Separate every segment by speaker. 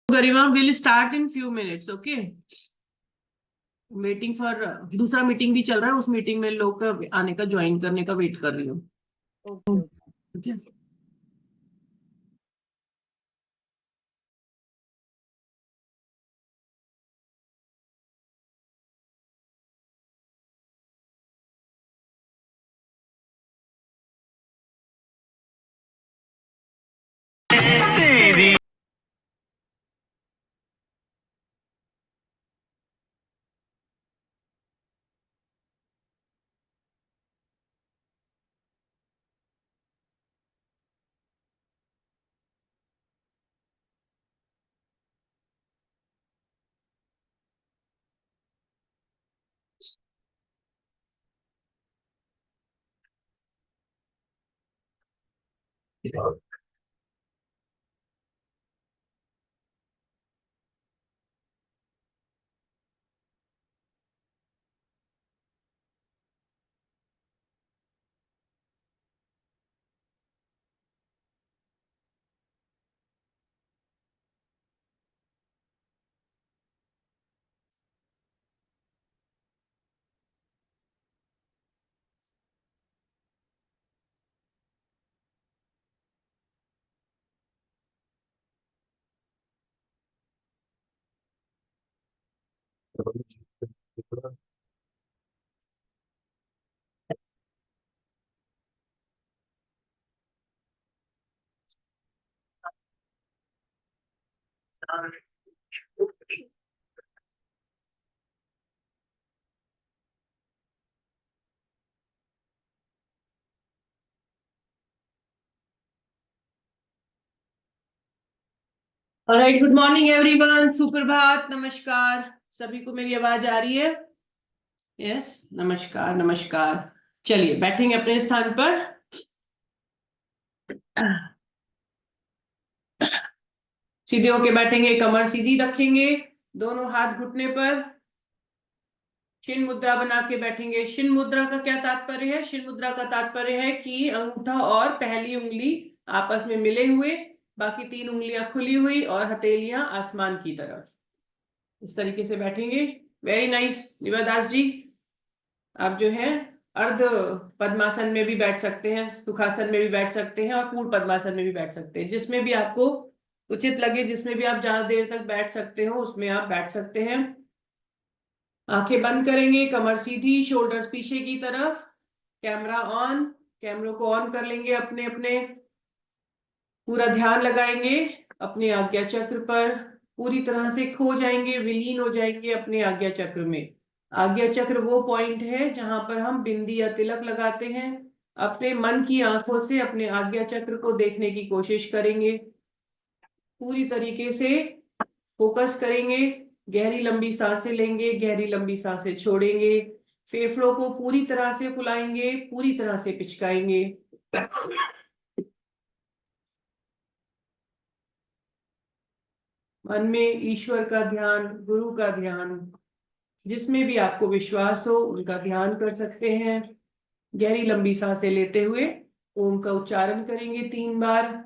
Speaker 1: Garima will start in few minutes. Okay, waiting for. दूसरा meeting भी चल रहा है, उस मीटिंग में लोग का आने का, ज्वाइन करने का वेट कर रही हूँ.
Speaker 2: ओके.
Speaker 1: ठीक है. Alright, good morning everyone. सुप्रभात, नमस्कार. सभी को मेरी आवाज आ रही है? यस, नमस्कार नमस्कार. चलिए बैठेंगे अपने स्थान पर. सीधे होके बैठेंगे, कमर सीधी रखेंगे, दोनों हाथ घुटने पर, शिन मुद्रा बना के बैठेंगे. शिन मुद्रा का क्या तात्पर्य है? शिन मुद्रा का तात्पर्य है कि अंगूठा और पहली उंगली आपस में मिले हुए, बाकी तीन उंगलियां खुली हुई और हथेलियां आसमान की तरफ. इस तरीके से बैठेंगे. Very nice. निवादास जी, आप जो है अर्ध पद्मासन में भी बैठ सकते हैं, सुखासन में भी बैठ सकते हैं और पूर्ण पद्मासन में भी बैठ सकते हैं. जिसमें भी आपको उचित लगे, जिसमें भी आप ज्यादा देर तक बैठ सकते हो, उसमें आप बैठ सकते हैं. आंखें बंद करेंगे, कमर सीधी, शोल्डर्स पीछे की तरफ. Camera on. कैमरों को ऑन कर लेंगे अपने अपने. पूरा ध्यान लगाएंगे अपने आज्ञा चक्र पर. पूरी तरह से खो जाएंगे, विलीन हो जाएंगे अपने आज्ञा चक्र में. आज्ञा चक्र वो पॉइंट है जहां पर हम बिंदी या तिलक लगाते हैं. अपने मन की आंखों से अपने आज्ञा चक्र को देखने की कोशिश करेंगे. पूरी तरीके से फोकस करेंगे. गहरी लंबी सांसें लेंगे, गहरी लंबी सांसें छोड़ेंगे. फेफड़ों को पूरी तरह से फुलाएंगे, पूरी तरह से पिचकाएंगे. मन में ईश्वर का ध्यान, गुरु का ध्यान, जिसमें भी आपको विश्वास हो उनका ध्यान कर सकते हैं. गहरी लंबी सांसें लेते हुए ओम का उच्चारण करेंगे 3 बार.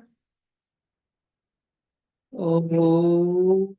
Speaker 1: ओम.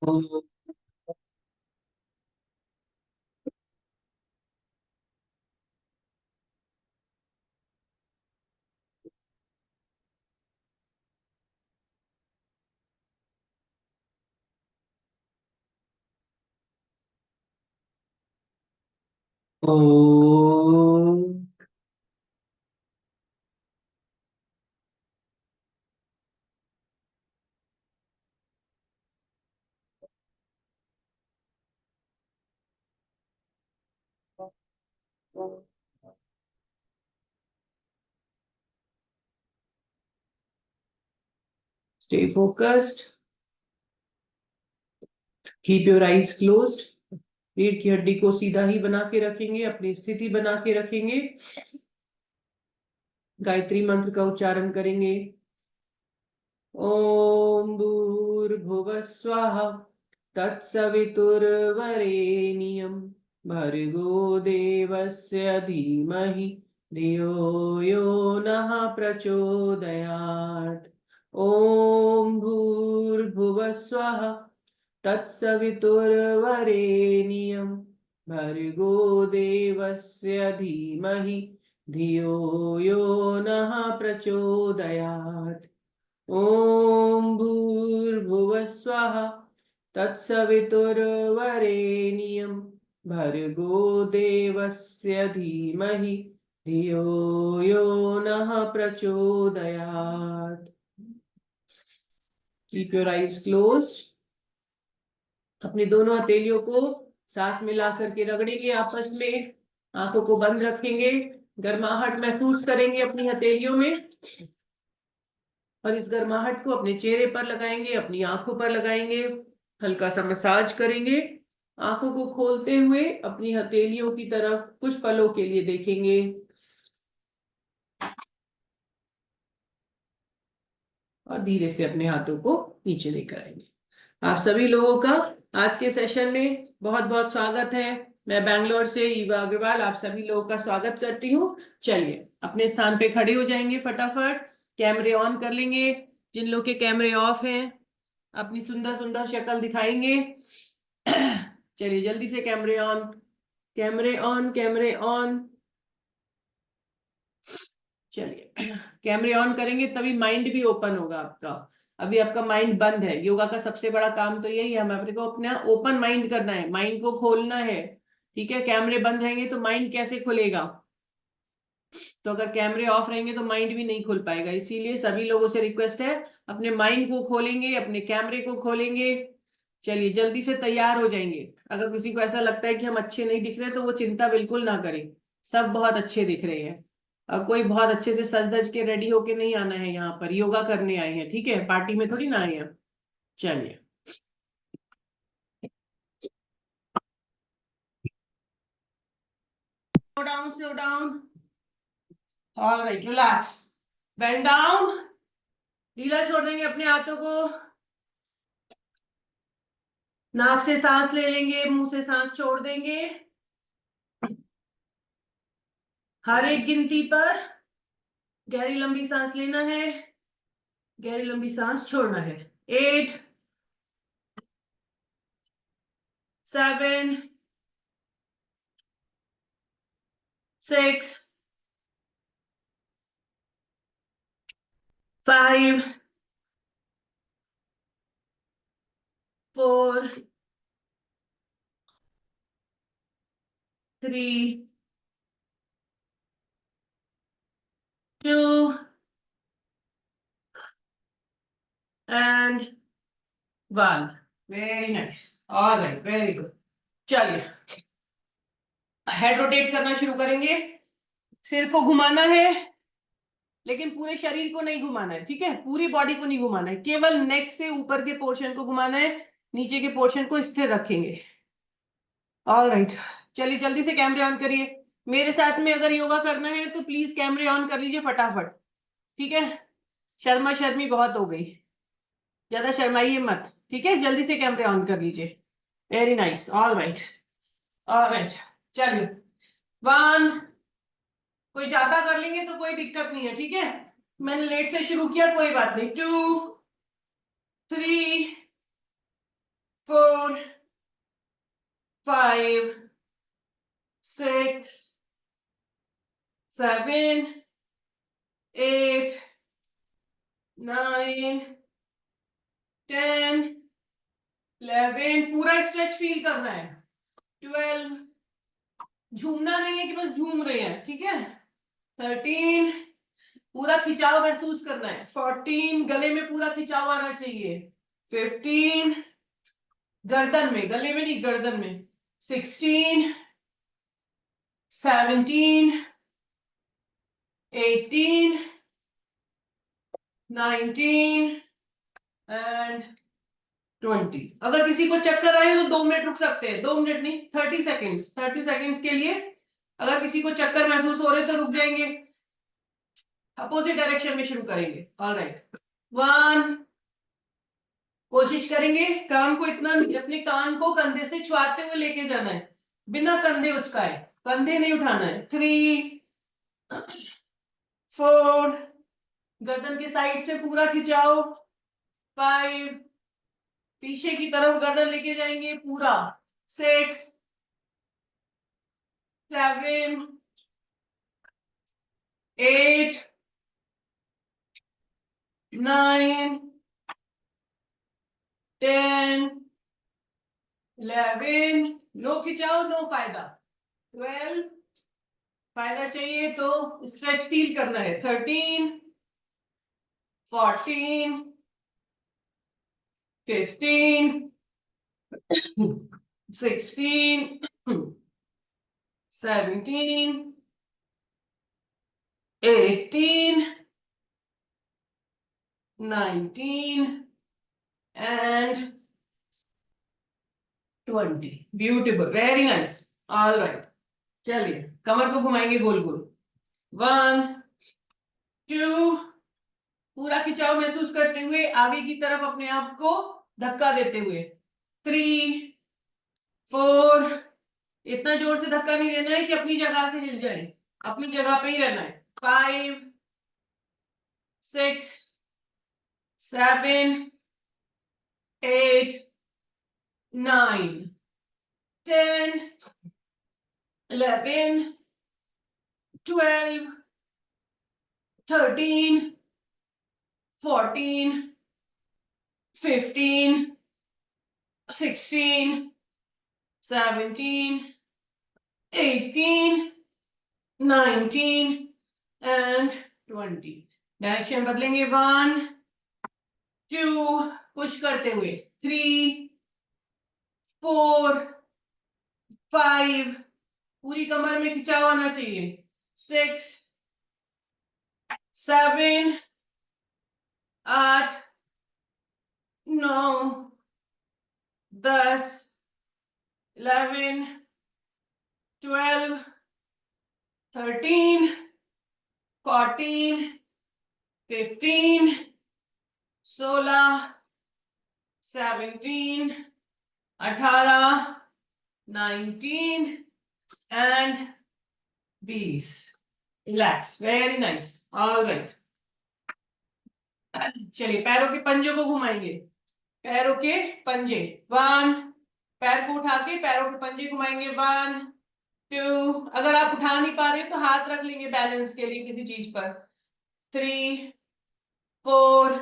Speaker 1: ओम. Stay focused. Keep your eyes closed. रीढ़ की हड्डी को सीधा ही बना के रखेंगे, अपनी स्थिति बना के रखेंगे. गायत्री मंत्र का उच्चारण करेंगे। ओम भूर्भुवः स्वः तत्सवितुर्वरेण्यं भर्गो देवस्य धीमहि धियो यो नः प्रचोदयात्। ओम भूर्भुवः स्वः तत्सवितुर्वरेण्यं भर्गो देवस्य धीमहि धियो यो नः प्रचोदयात्। ओम भूर्भुवः स्वः तत्सवितुर्वरेण्यं भर्गो देवस्य धीमहि धियो यो नः प्रचोदयात्। Keep your eyes closed. अपनी दोनों हथेलियों को साथ मिला करके रगड़ेंगे आपस में, आंखों को बंद रखेंगे, गर्माहट महसूस करेंगे अपनी हथेलियों में और इस गर्माहट को अपने चेहरे पर लगाएंगे, अपनी आंखों पर लगाएंगे, हल्का सा मसाज करेंगे। आंखों को खोलते हुए अपनी हथेलियों की तरफ कुछ पलों के लिए देखेंगे और धीरे से अपने हाथों को नीचे लेकर आएंगे। आप सभी लोगों का आज के सेशन में बहुत बहुत स्वागत है। मैं बैंगलोर से ईवा अग्रवाल आप सभी लोगों का स्वागत करती हूँ। चलिए अपने स्थान पे खड़े हो जाएंगे, फटाफट कैमरे ऑन कर लेंगे। जिन लोग के कैमरे ऑफ हैं अपनी सुंदर सुंदर शक्ल दिखाएंगे। चलिए जल्दी से कैमरे ऑन, कैमरे ऑन, कैमरे ऑन। चलिए कैमरे ऑन करेंगे तभी माइंड भी ओपन होगा आपका। अभी आपका माइंड बंद है। योगा का सबसे बड़ा काम तो यही है, हमें अपने को अपना ओपन माइंड करना है, माइंड को खोलना है। ठीक है, कैमरे बंद रहेंगे तो माइंड कैसे खुलेगा? तो अगर कैमरे ऑफ रहेंगे तो माइंड भी नहीं खुल पाएगा। इसीलिए सभी लोगों से रिक्वेस्ट है, अपने माइंड को खोलेंगे, अपने कैमरे को खोलेंगे। चलिए जल्दी से तैयार हो जाएंगे। अगर किसी को ऐसा लगता है कि हम अच्छे नहीं दिख रहे तो वो चिंता बिल्कुल ना करें, सब बहुत अच्छे दिख रहे हैं। और कोई बहुत अच्छे से सज धज के रेडी होके नहीं आना है, यहाँ पर योगा करने आए हैं, ठीक है, पार्टी में थोड़ी ना आए हैं। चलिए slow down, slow down. Alright, relax, bend down. ढीला छोड़ देंगे अपने हाथों को। नाक से सांस ले लेंगे, मुंह से सांस छोड़ देंगे। हर एक गिनती पर गहरी लंबी सांस लेना है, गहरी लंबी सांस छोड़ना है। 8, 7, 6, 5, 4, 3, 2 and 1। Very nice, alright, very good. चलिए हेड रोटेट करना शुरू करेंगे। सिर को घुमाना है लेकिन पूरे शरीर को नहीं घुमाना है, ठीक है, पूरी बॉडी को नहीं घुमाना है, केवल नेक से ऊपर के पोर्शन को घुमाना है, नीचे के पोर्शन को स्थिर रखेंगे। ऑलराइट, चलिए जल्दी से कैमरे ऑन करिए। मेरे साथ में अगर योगा करना है तो प्लीज कैमरे ऑन कर लीजिए फटाफट, ठीक है। शर्मा शर्मी बहुत हो गई, ज्यादा शर्माइए मत, ठीक है, जल्दी से कैमरे ऑन कर लीजिए। Very nice, alright, alright. चलिए 1, कोई ज्यादा कर लेंगे तो कोई दिक्कत नहीं है, ठीक है, मैंने लेट से शुरू किया, कोई बात नहीं। 2, 3, 4, 5, 6, 7, 8, 9, 10, 11, पूरा स्ट्रेच फील करना है। 12, झूमना नहीं है कि बस झूम रहे हैं, ठीक है। 13, पूरा खिंचाव महसूस करना है। 14, गले में पूरा खिंचाव आना चाहिए। 15, गर्दन में, गले में नहीं, गर्दन में। 16, 17, 18, 19 एंड 20। अगर किसी को चक्कर आए तो 2 मिनट रुक सकते हैं, 2 मिनट नहीं, 30 सेकेंड्स, 30 सेकेंड्स के लिए अगर किसी को चक्कर महसूस हो रहे तो रुक जाएंगे। अपोजिट डायरेक्शन में शुरू करेंगे। ऑलराइट, 1, कोशिश करेंगे कान को इतना, अपने कान को कंधे से छुआते हुए लेके जाना है, बिना कंधे उचकाए, कंधे नहीं उठाना है। 3, 4, गर्दन के साइड से पूरा खिंचाओ। 5, पीछे की तरफ गर्दन लेके जाएंगे पूरा। 6, 7, 8, 9, 10, 11, नो खिंचाओ, नो फायदा। 12, फायदा चाहिए तो स्ट्रेच फील करना है। 13, 14, 15, 16, 17, 18, 19 and 20। Beautiful, very nice. All right, चलिए कमर को घुमाएंगे गोल गोल। 1, 2, पूरा खिंचाव महसूस करते हुए आगे की तरफ अपने आप को धक्का देते हुए। 3, 4, इतना जोर से धक्का नहीं देना है कि अपनी जगह से हिल जाए, अपनी जगह पे ही रहना है। 5, 6, 7, 8, 9, 10, 11, 12, 13, 14, 15, 16, 17, 18, 19 and 20। डायरेक्शन बदलेंगे। 1, 2, पुश करते हुए। 3, 4, 5, पूरी कमर में खिंचाव आना चाहिए। 6, 7, 8, 9, 10, 11, 12, 13, 14, 15, 16, 17, 18, 19 and 20। Relax, very nice. All right, चलिए पैरों के पंजों को घुमाएंगे। पैरों के पंजे। 1, पैर को उठा के पैरों के पंजे घुमाएंगे। 1, 2, अगर आप उठा नहीं पा रहे तो हाथ रख लेंगे बैलेंस के लिए किसी चीज पर। 3, 4,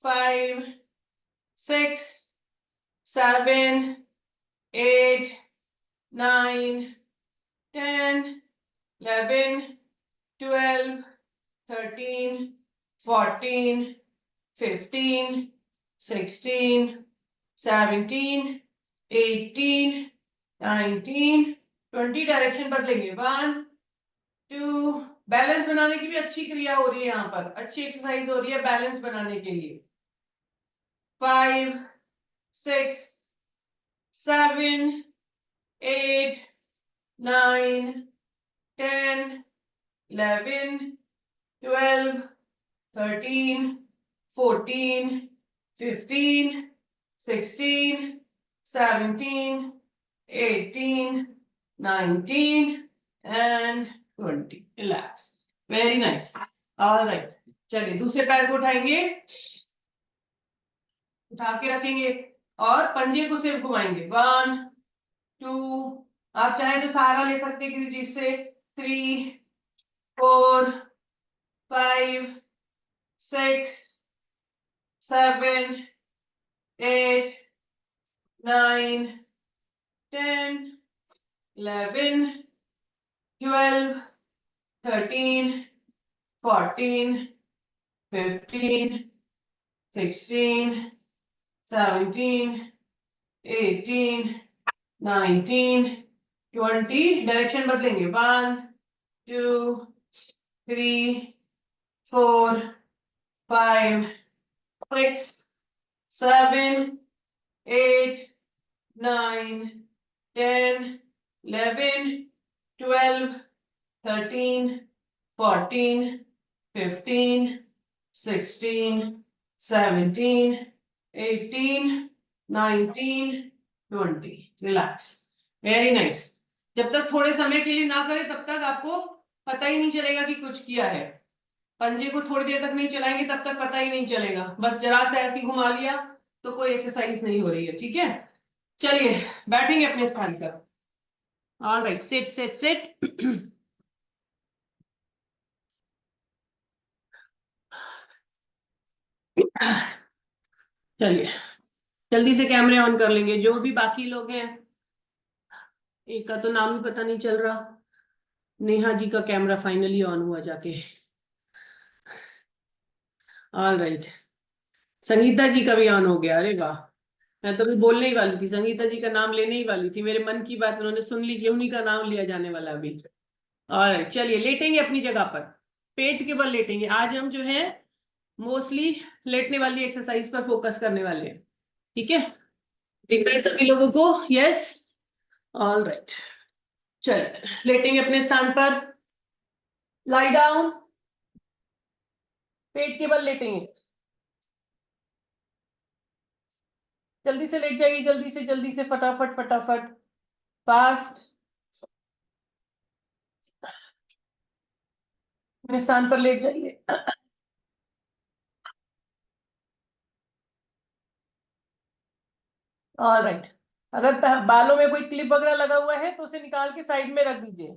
Speaker 1: 5, 6, 7, 8, 9, 10, 11, 12, 13, 14, 15, 16, 17, 18, 19, 20। डायरेक्शन बदलेंगे। 1, 2, बैलेंस बनाने की भी अच्छी क्रिया हो रही है, यहाँ पर अच्छी एक्सरसाइज हो रही है बैलेंस बनाने के लिए। 5, 6, 7, 8, 9, 10, 11, 12, 13, 14, 15, 16, 17, 18, 19 and 20। Relax, very nice. All right, चलिए दूसरे पैर को उठाएंगे, उठा के रखेंगे और पंजे को सिर्फ घुमाएंगे। 1, 2, आप चाहे तो सहारा ले सकते हैं किसी चीज से। 3, 4, 5, 6, 7, 8, 9, 10, 11, 12, 13, 14, 15, 16, 17, 18, 19, 20। डायरेक्शन बदलेंगे। 1, 2, 3, 4, 5, 6, 7, 8, 9, 10, 11, 12, 13, 14, 15, 16, 17, 18, 19, 20। रिलैक्स। Very nice. जब तक थोड़े समय के लिए ना करें तब तक आपको पता ही नहीं चलेगा कि कुछ किया है। पंजे को थोड़ी देर तक नहीं चलाएंगे तब तक पता ही नहीं चलेगा। बस जरा सा ऐसे घुमा लिया तो कोई एक्सरसाइज नहीं हो रही है। ठीक है, चलिए बैठेंगे अपने स्थान पर। All right, sit sit sit. चलिए जल्दी से कैमरे ऑन कर लेंगे। जो भी बाकी लोग हैं, एक का तो नाम ही पता नहीं चल रहा। नेहा जी का कैमरा फाइनली ऑन हुआ जाके। ऑल राइट, संगीता जी का भी ऑन हो गया। अरे वाह, मैं तो भी बोलने ही वाली थी, संगीता जी का नाम लेने ही वाली थी। मेरे मन की बात उन्होंने सुन ली कि उन्हीं का नाम लिया जाने वाला अभी। और चलिए लेटेंगे अपनी जगह पर, पेट के बल लेटेंगे। आज हम जो है मोस्टली लेटने वाली एक्सरसाइज पर फोकस करने वाले हैं। ठीक है, दिख रहा है सभी लोगों को? Yes, all right. चलिए लेटेंगे अपने स्थान पर। लाई डाउन, पेट के बल लेटेंगे। जल्दी से लेट जाइए, जल्दी से फटाफट फटाफट, फास्ट। अपने स्थान पर लेट जाइए। All right. अगर बालों में कोई क्लिप वगैरह लगा हुआ है तो उसे निकाल के साइड में रख दीजिए,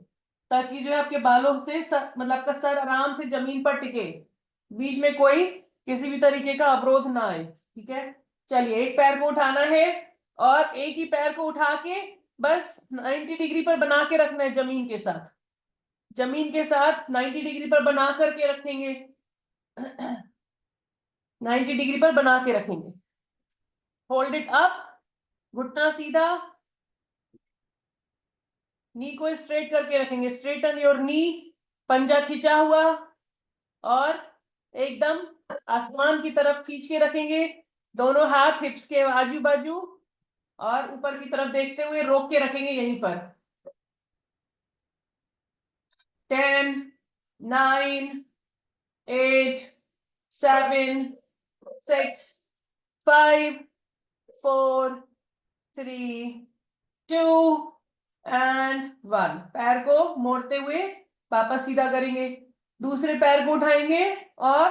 Speaker 1: ताकि जो है आपके बालों से मतलब आपका सर आराम से जमीन पर टिके, बीच में कोई किसी भी तरीके का अवरोध ना आए। ठीक है, चलिए एक पैर को उठाना है और एक ही पैर को उठा के बस 90 डिग्री पर बना के रखना है। जमीन के साथ, जमीन के साथ 90 डिग्री पर बना करके रखेंगे। 90 डिग्री पर बना के रखेंगे। होल्ड इट अप, घुटना सीधा, नी को स्ट्रेट करके रखेंगे। स्ट्रेटन योर नी, पंजा खिंचा हुआ और एकदम आसमान की तरफ खींच के रखेंगे। दोनों हाथ हिप्स के आजू बाजू और ऊपर की तरफ देखते हुए रोक के रखेंगे यहीं पर। 10, 9, 8, 7, 6, 5, 4, 3, 2 एंड 1। पैर को मोड़ते हुए वापस सीधा करेंगे। दूसरे पैर को उठाएंगे और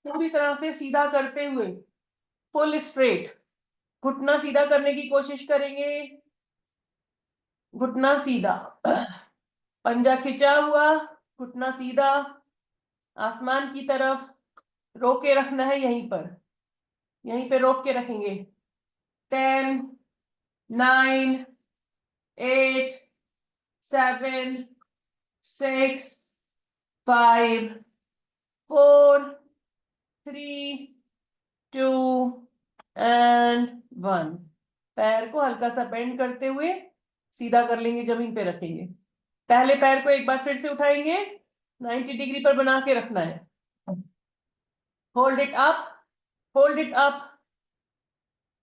Speaker 1: पूरी तरह से सीधा करते हुए फुल स्ट्रेट घुटना सीधा करने की कोशिश करेंगे। घुटना सीधा, पंजा खिंचा हुआ, घुटना सीधा, आसमान की तरफ, रोक के रखना है यहीं पर, यहीं पे रोक के रखेंगे। 10, 9, 8, 7, 6, 5, 4, 3, 2 एंड 1। पैर को हल्का सा बेंड करते हुए सीधा कर लेंगे, जमीन पे रखेंगे। पहले पैर को एक बार फिर से उठाएंगे, 90 डिग्री पर बना के रखना है। Hold it up, hold it up.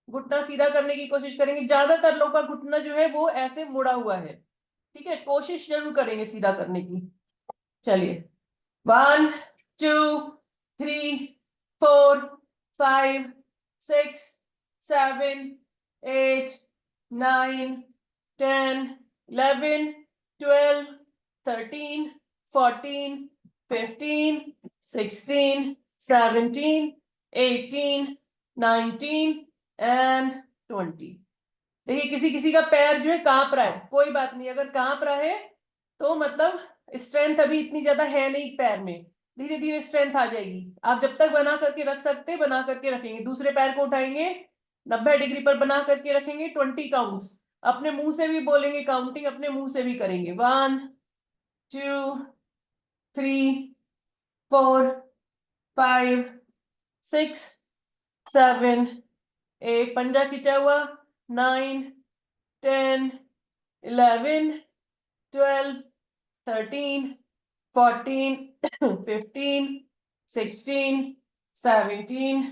Speaker 1: घुटना सीधा करने की कोशिश करेंगे। ज्यादातर लोग का घुटना जो है वो ऐसे मुड़ा हुआ है। ठीक है, कोशिश जरूर करेंगे सीधा करने की। चलिए 1, 2, 3, 4, 5, 6, 7, 8, 9, 10, 11, 12, 13, 14, 15, 16, 17, 18, 19 एंड 20। देखिए किसी किसी का पैर जो है कांप रहा है, कोई बात नहीं। अगर कांप रहा है तो मतलब स्ट्रेंथ अभी इतनी ज्यादा है नहीं पैर में, धीरे धीरे स्ट्रेंथ आ जाएगी। आप जब तक बना करके रख सकते बना करके रखेंगे। दूसरे पैर को उठाएंगे, 90 डिग्री पर बना करके रखेंगे। 20 काउंट्स अपने मुंह से भी बोलेंगे, काउंटिंग अपने मुंह से भी करेंगे। 1, 2, 3, 4, 5, 6, 7, 8, पंजा खिंचा हुआ, 9, 10, 11, 12, 13, 14, 15, 16, 17,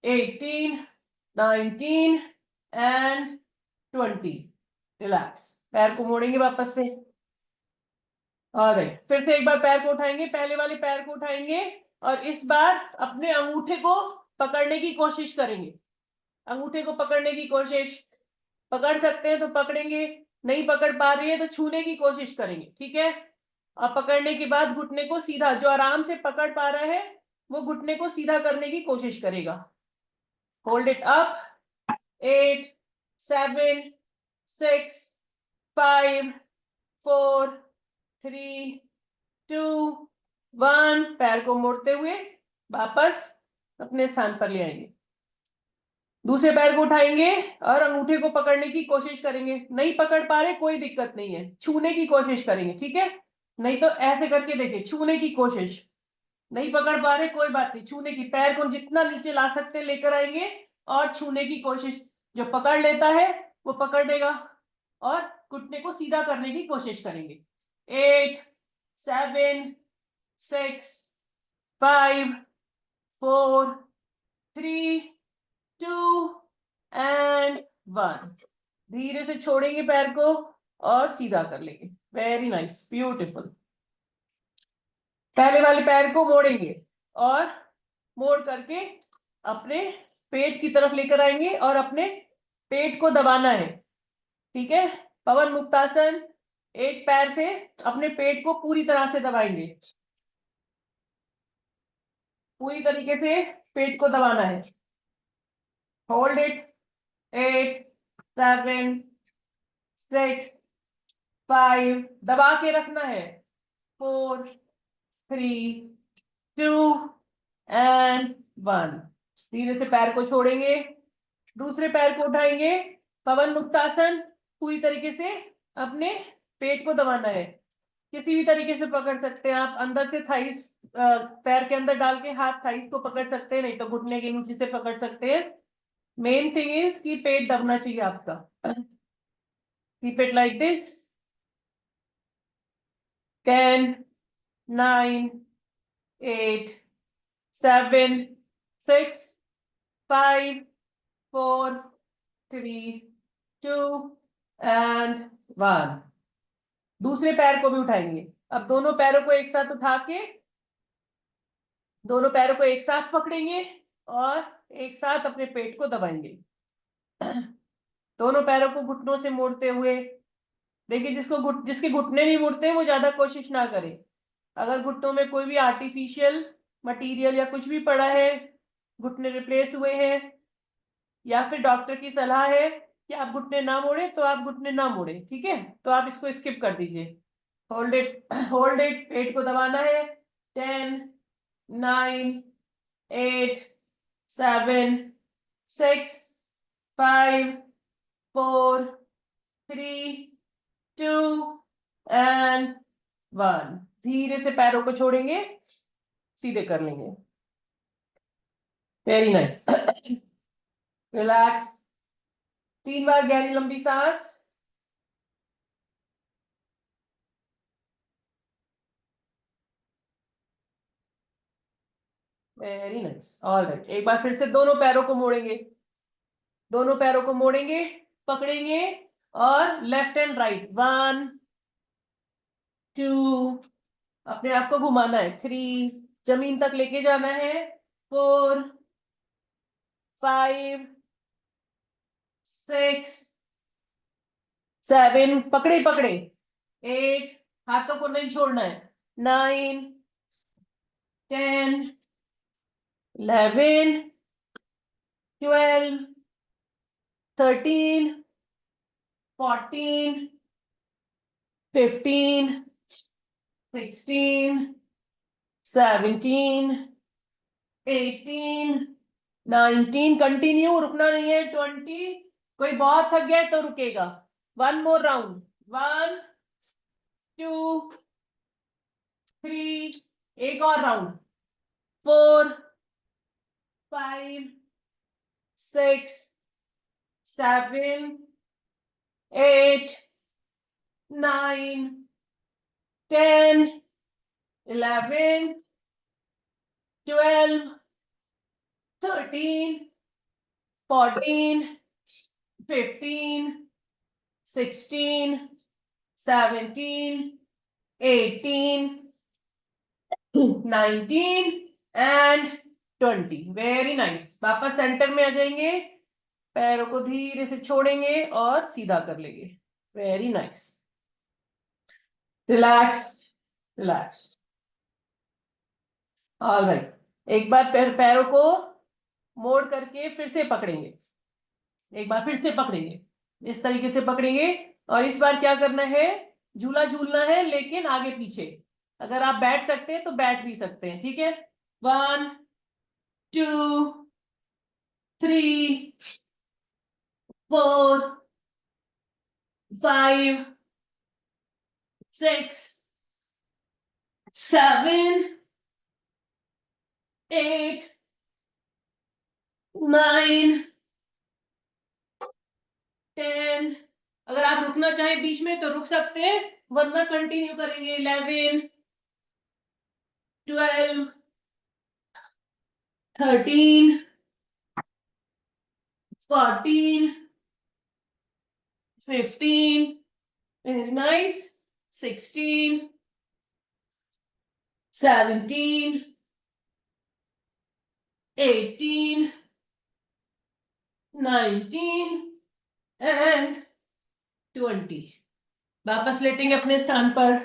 Speaker 1: 18, 19 एंड 20। रिलैक्स। पैर को मोड़ेंगे वापस से। ऑलराइट, फिर से एक बार पैर को उठाएंगे, पहले वाले पैर को उठाएंगे, और इस बार अपने अंगूठे को पकड़ने की कोशिश करेंगे। अंगूठे को पकड़ने की कोशिश, पकड़ सकते हैं तो पकड़ेंगे, नहीं पकड़ पा रही है तो छूने की कोशिश करेंगे, ठीक है। और पकड़ने के बाद घुटने को सीधा, जो आराम से पकड़ पा रहा है वो घुटने को सीधा करने की कोशिश करेगा। Hold it up. 8 7 6 5 4 3 2 1। पैर को मोड़ते हुए वापस अपने स्थान पर ले आएंगे। दूसरे पैर को उठाएंगे और अंगूठे को पकड़ने की कोशिश करेंगे। नहीं पकड़ पा रहे कोई दिक्कत नहीं है, छूने की कोशिश करेंगे, ठीक है। नहीं तो ऐसे करके देखिए, छूने की कोशिश। नहीं पकड़ पा रहे कोई बात नहीं, छूने की, पैर को जितना नीचे ला सकते लेकर आएंगे और छूने की कोशिश। जो पकड़ लेता है वो पकड़ लेगा और घुटने को सीधा करने की कोशिश करेंगे। 8 7 6 5 4 3 2 एंड 1। धीरे से छोड़ेंगे पैर को और सीधा कर लेंगे। Very nice, beautiful. पहले वाले पैर को मोड़ेंगे और मोड़ करके अपने पेट की तरफ लेकर आएंगे और अपने पेट को दबाना है, ठीक है। पवन मुक्तासन, एक पैर से अपने पेट को पूरी तरह से दबाएंगे, पूरी तरीके से पेट को दबाना है। Hold it. 8 7 6 5, दबा के रखना है। 4 3 2 एंड 1। धीरे से पैर को छोड़ेंगे, दूसरे पैर को उठाएंगे। पवन मुक्तासन, पूरी तरीके से अपने पेट को दबाना है। किसी भी तरीके से पकड़ सकते हैं आप, अंदर से थाइस, पैर के अंदर डाल के हाथ थाइस को पकड़ सकते हैं, नहीं तो घुटने के नीचे से पकड़ सकते हैं। मेन थिंग इज कि पेट दबना चाहिए आपका। Keep it like this. 10 9 8 7 6 5 4 3 2 and 1। दूसरे पैर को भी उठाएंगे। अब दोनों पैरों को एक साथ उठा के दोनों पैरों को एक साथ पकड़ेंगे और एक साथ अपने पेट को दबाएंगे। दोनों पैरों को घुटनों से मोड़ते हुए। देखिए, जिसके घुटने नहीं मुड़ते वो ज्यादा कोशिश ना करे। अगर घुटनों में कोई भी आर्टिफिशियल मटेरियल या कुछ भी पड़ा है, घुटने रिप्लेस हुए हैं, या फिर डॉक्टर की सलाह है कि आप घुटने ना मोड़े, तो आप घुटने ना मोड़े, ठीक है। तो आप इसको स्किप कर दीजिए। Hold it, hold it. पेट को दबाना है। 10 9 8 7 6 5 4 3 2 एंड 1। धीरे से पैरों को छोड़ेंगे, सीधे कर लेंगे। Very nice. रिलैक्स। 3 बार गहरी लंबी सांस। Very nice. ऑल राइट, एक बार फिर से दोनों पैरों को मोड़ेंगे। दोनों पैरों को मोड़ेंगे, पकड़ेंगे और लेफ्ट एंड राइट। 1 2, अपने आप को घुमाना है। 3, जमीन तक लेके जाना है। 4 5 6 7, पकड़े पकड़े। 8, हाथों को नहीं छोड़ना है। 9 10 11 12 13 14 15 16 17 18 19, कंटिन्यू, रुकना नहीं है। 20, कोई बहुत थक गया तो रुकेगा। 1 मोर राउंड। 1 2 3, एक और राउंड। 4 5 6 7 8 9 10 11 12 13 14 15 16 17 18 19 एंड 20। Very nice. वापस सेंटर में आ जाएंगे, पैरों को धीरे से छोड़ेंगे और सीधा कर लेंगे। Very nice. Relax, relax. Alright, एक बार पैरों को मोड़ करके फिर से पकड़ेंगे, एक बार फिर से पकड़ेंगे, इस तरीके से पकड़ेंगे। और इस बार क्या करना है, झूला झूलना है लेकिन आगे पीछे। अगर आप बैठ सकते हैं तो बैठ भी सकते हैं, ठीक है। 1 2 3 4 5 6 7 8 9 10। अगर आप रुकना चाहें बीच में तो रुक सकते हैं, वरना कंटिन्यू करेंगे। 11 12 13 14 15। Very nice. 16 17 18 19 एंड 20। वापस लेटेंगे अपने स्थान पर,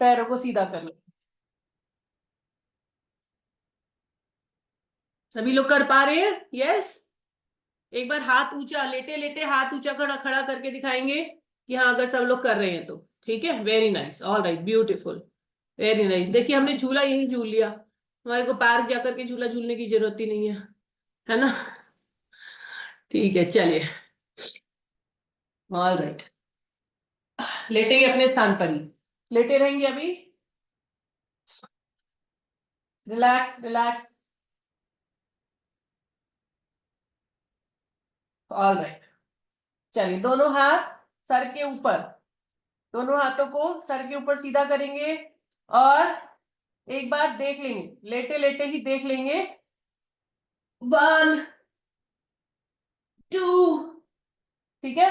Speaker 1: पैरों को सीधा कर लो। सभी लोग कर पा रहे हैं? यस। एक बार हाथ ऊंचा, लेटे लेटे हाथ ऊंचा खड़ा खड़ा करके दिखाएंगे कि हाँ, अगर सब लोग कर रहे हैं तो ठीक है। Very nice, all right, beautiful, very nice. देखिए हमने झूला यही झूल लिया, हमारे को पार्क जाकर के झूला झूलने की जरूरत ही नहीं है ना। ठीक है, चलिए। ऑल राइट, लेटेंगे अपने स्थान पर ही, लेटे रहेंगे अभी। Relax, relax. ऑल राइट, चलिए दोनों हाथ सर के ऊपर, दोनों हाथों को सर के ऊपर सीधा करेंगे और एक बार देख लेंगे, लेटे लेटे ही देख लेंगे। 1 2, ठीक है।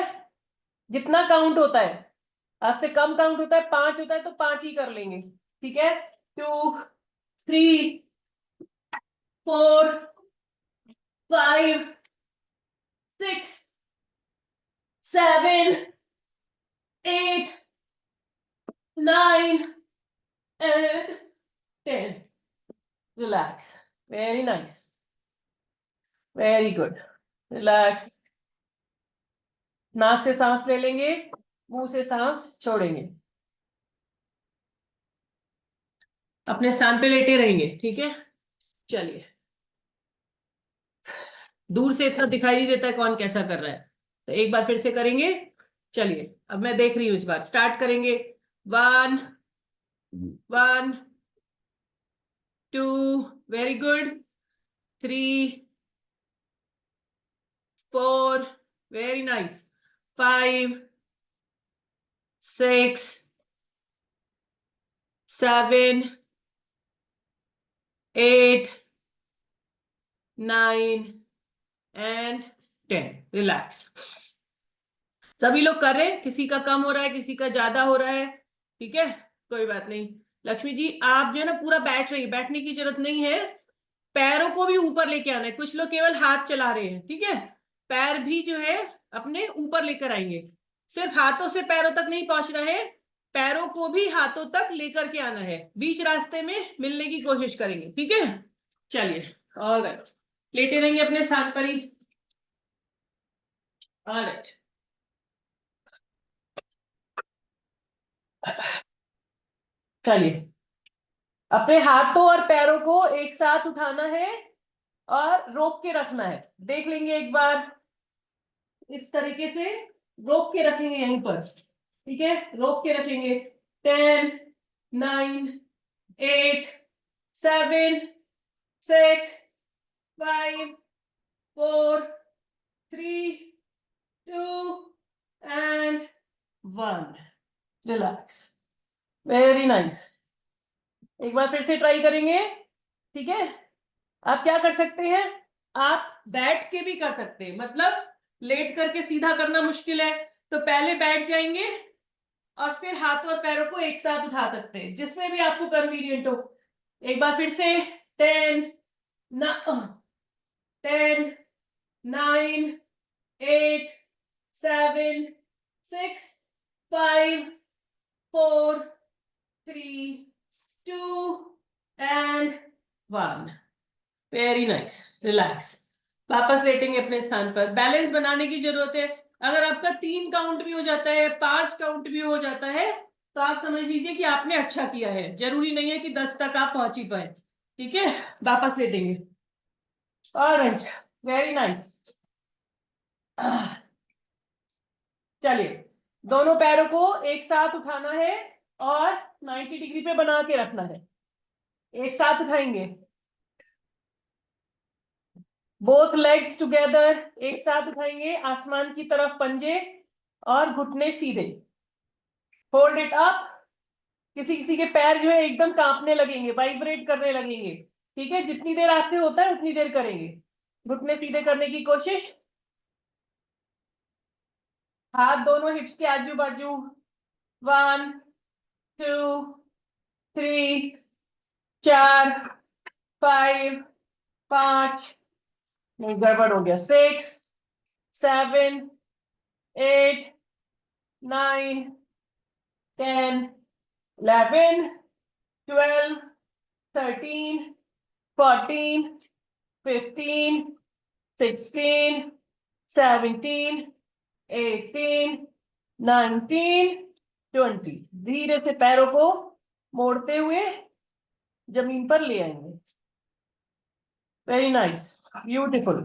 Speaker 1: जितना काउंट होता है, आपसे कम काउंट होता है, 5 होता है तो 5 ही कर लेंगे, ठीक है। 2 3 4 5 6 7 8 9 and 10। Relax. Very nice. Very good. Relax. नाक से सांस ले लेंगे, मुंह से सांस छोड़ेंगे। अपने स्थान पे लेटे रहेंगे, ठीक है। चलिए, दूर से इतना दिखाई नहीं देता है कौन कैसा कर रहा है, तो एक बार फिर से करेंगे। चलिए, अब मैं देख रही हूं, इस बार स्टार्ट करेंगे। 1 1 2, very good. 3 4, very nice. 5 6 7 8 9 and 10। Relax. सभी लोग कर रहे हैं, किसी का कम हो रहा है, किसी का ज्यादा हो रहा है, ठीक है, कोई बात नहीं। लक्ष्मी जी, आप जो है ना पूरा बैठ रही है, बैठने की जरूरत नहीं है, पैरों को भी ऊपर लेके आना है। कुछ लोग केवल हाथ चला रहे हैं, ठीक है, पैर भी जो है अपने ऊपर लेकर आएंगे। सिर्फ हाथों से पैरों तक नहीं पहुंचना है, पैरों को भी हाथों तक लेकर के आना है, बीच रास्ते में मिलने की कोशिश करेंगे, ठीक है। चलिए, ऑलराइट, लेटे रहेंगे अपने स्थान पर ही। ऑलराइट, चलिए, अपने हाथों और पैरों को एक साथ उठाना है और रोक के रखना है। देख लेंगे एक बार, इस तरीके से रोक के रखेंगे यहीं पर, ठीक है, रोक के रखेंगे। 10 9 8 7 6 5 4 3 2 एंड 1। रिलैक्स। Very nice. एक बार फिर से ट्राई करेंगे, ठीक है। आप क्या कर सकते हैं, आप बैठ के भी कर सकते हैं, मतलब लेट करके सीधा करना मुश्किल है तो पहले बैठ जाएंगे और फिर हाथ और पैरों को एक साथ उठा सकते हैं, जिसमें भी आपको कन्वीनियंट हो। एक बार फिर से 10, 10, 9, 8, 7, 6, 5, 4, 3, 2 and 1. Very nice. रिलैक्स. वापस लेटेंगे अपने स्थान पर. बैलेंस बनाने की जरूरत है. अगर आपका 3 काउंट भी हो जाता है, 5 काउंट भी हो जाता है, तो आप समझ लीजिए कि आपने अच्छा किया है. जरूरी नहीं है कि 10 तक आप पहुंच ही पाए. ठीक है, वापस लेटेंगे. Alright, very nice. चलिए, दोनों पैरों को एक साथ उठाना है और 90 डिग्री पे बना के रखना है. एक साथ उठाएंगे. Both legs together. एक साथ उठाएंगे आसमान की तरफ पंजे और घुटने सीधे. Hold it up. किसी किसी के पैर जो है एकदम कांपने लगेंगे, वाइब्रेट करने लगेंगे. ठीक है, जितनी देर आपसे होता है उतनी देर करेंगे. घुटने सीधे करने की कोशिश. हाथ दोनों हिप्स के आजू बाजू. 1, 2, 3, 4, 5, 5. नहीं, गड़बड़ हो गया. 6, 7, 8, 9, 10, 11, 12, 13, 14, 15, 16, 17, 18, 19, 20. धीरे से पैरों को मोड़ते हुए जमीन पर ले आएंगे. Very nice, beautiful.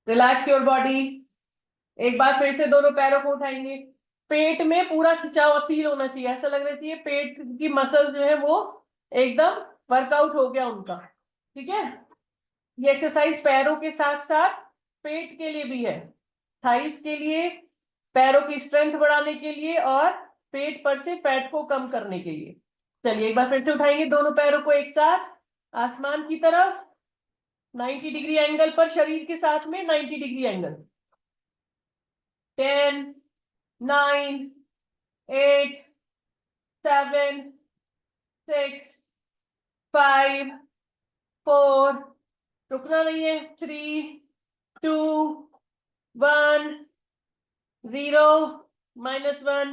Speaker 1: Relax your body. एक बार फिर से दोनों पैरों को उठाएंगे. पेट में पूरा खिंचाव फील होना चाहिए. ऐसा लग रहा चाहिए पेट की मसल जो है वो एकदम वर्कआउट हो गया उनका. ठीक है, ये एक्सरसाइज पैरों के साथ साथ पेट के लिए भी है. थाइस के लिए, पैरों की स्ट्रेंथ बढ़ाने के लिए और पेट पर से फैट को कम करने के लिए. चलिए, एक बार फिर से उठाएंगे दोनों पैरों को एक साथ आसमान की तरफ. 90 डिग्री एंगल पर, शरीर के साथ में 90 डिग्री एंगल. 10, 9, 8, 7, 6, 5, 4. रुकना नहीं है. 3, 2, 1, 0, -1,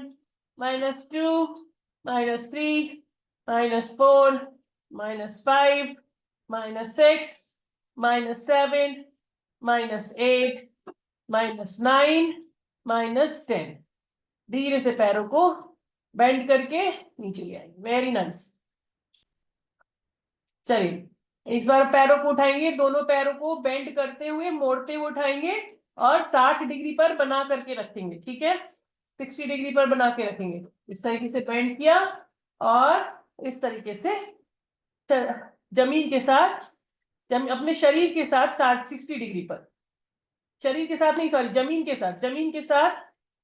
Speaker 1: -2, -3, -4, -5, -6, -7, -8, -9, -10. धीरे से पैरों को बेंड करके नीचे ले आएंगे. Very nice. चलिए, इस बार पैरों को उठाएंगे. दोनों पैरों को बेंड करते हुए, मोड़ते हुए उठाएंगे और 60 डिग्री पर बना करके रखेंगे. ठीक है, 60 डिग्री पर बना के रखेंगे. इस तरीके से बेंड किया और इस तरीके से जमीन के साथ, अपने शरीर के साथ 60 डिग्री पर. शरीर के साथ नहीं, सॉरी, जमीन के साथ, जमीन के साथ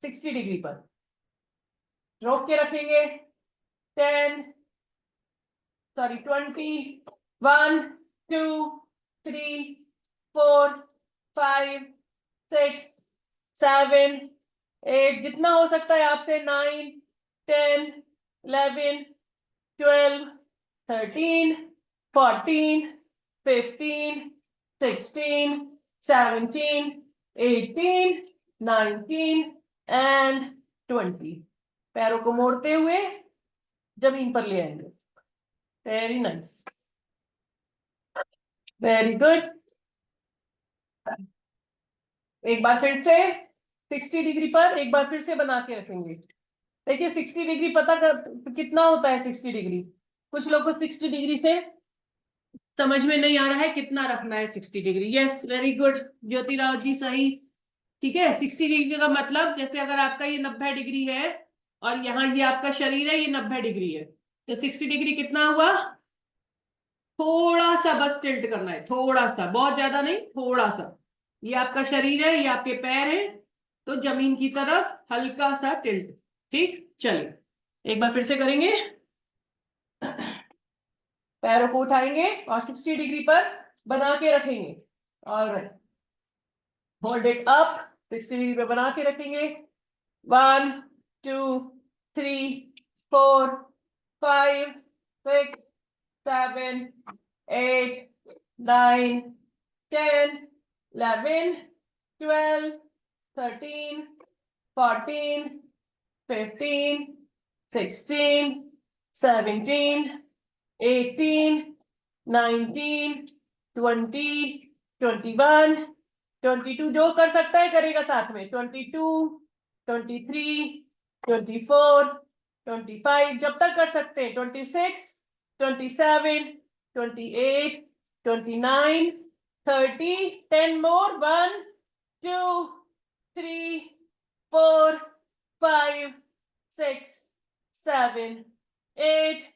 Speaker 1: 60 डिग्री पर रोक के रखेंगे. 10, सॉरी 20, 1, 2, 3, 4, 5, 6, 7, 8. जितना हो सकता है आपसे. 9, 10, 11, 12, 13, 14, 15, 16, 17, 18, 19 and 20. पैरों को मोड़ते हुए जमीन पर ले आएंगे. Very nice, very good. एक बार फिर से 60 डिग्री पर एक बार फिर से बना के रखेंगे. देखिए 60 डिग्री पता कर कितना होता है. 60 डिग्री कुछ लोग को 60 डिग्री से समझ में नहीं आ रहा है कितना रखना है. 60 degree. Yes, very good Jyotirao ji, सही. ठीक है, 60 डिग्री का मतलब जैसे अगर आपका ये 90 डिग्री है और यहाँ ये आपका शरीर है, ये 90 डिग्री है, तो 60 डिग्री कितना हुआ. थोड़ा सा बस टिल्ट करना है, थोड़ा सा, बहुत ज्यादा नहीं, थोड़ा सा. ये आपका शरीर है, ये आपके पैर है, तो जमीन की तरफ हल्का सा टिल्ट. ठीक, चलिए एक बार फिर से करेंगे. पैरों को उठाएंगे और 60 डिग्री पर बना के रखेंगे. Alright, hold it up. 60 degree पर बना के रखेंगे. 1, 2, 3, 4, 5, 6, 7, 8, 9, 10, 11, 12, 13, 14, 15, 16, 17, 18, 19, 20, 21, 22, जो कर सकता है करेगा साथ में, 22, 23, 24, 25, जब तक कर सकते हैं, 26, 27, 28, 29, 30, 10 more, 1, 2, 3, 4, 5, 6, 7, 8,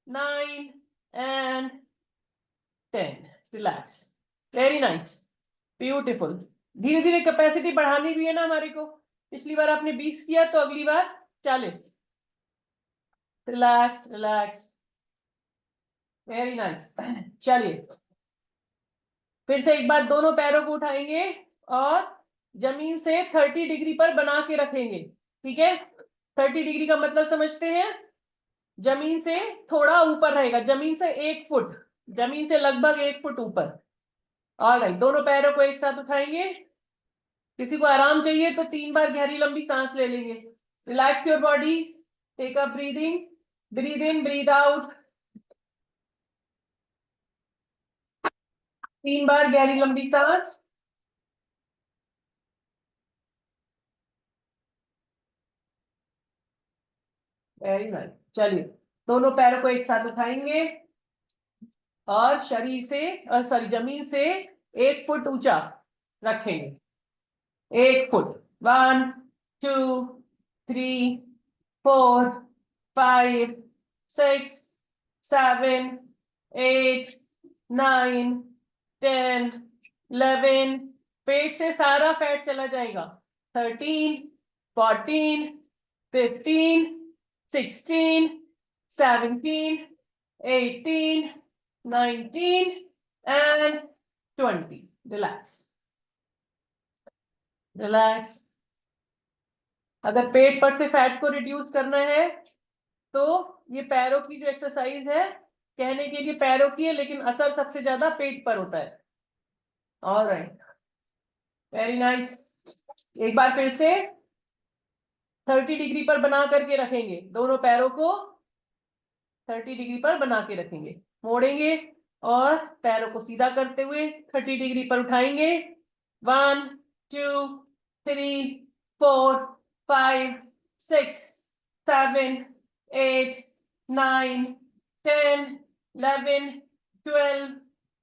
Speaker 1: 9 and 10. Relax. Very nice. Beautiful. धीरे धीरे कैपेसिटी बढ़ानी भी है ना हमारे को। पिछली बार आपने 20 किया तो अगली बार 40। Relax relax. Very nice. चलिए फिर से एक बार दोनों पैरों को उठाएंगे और जमीन से 30 डिग्री पर बना के रखेंगे। ठीक है, 30 डिग्री का मतलब समझते हैं, जमीन से थोड़ा ऊपर रहेगा, जमीन से 1 फुट, जमीन से लगभग 1 फुट ऊपर। ऑलराइट, दोनों पैरों को एक साथ उठाएंगे। किसी को आराम चाहिए तो 3 बार गहरी लंबी सांस ले लेंगे। Relax your body, take up breathing, breathe in breathe out. 3 बार गहरी लंबी सांस। Very nice. चलिए दोनों पैरों को एक साथ उठाएंगे और शरीर से सॉरी जमीन से 1 फुट ऊंचा रखेंगे। 1 फुट। 1, 2, 3, 4, 5, 6, 7, 8, 9, 10, 11, पेट से सारा फैट चला जाएगा। 13, 14, 15, 16, 17, 18, 19 and 20. Relax. रिलैक्स। अगर पेट पर से फैट को रिड्यूस करना है तो ये पैरों की जो एक्सरसाइज है, कहने के लिए पैरों की है लेकिन असर सबसे ज्यादा पेट पर होता है। Alright, very nice. एक बार फिर से 30 डिग्री पर बना करके रखेंगे, दोनों पैरों को 30 डिग्री पर बना के रखेंगे। मोड़ेंगे और पैरों को सीधा करते हुए 30 डिग्री पर उठाएंगे। 1, 2, 3, 4, 5, 6, 7, 8, 9, 10, 11, 12,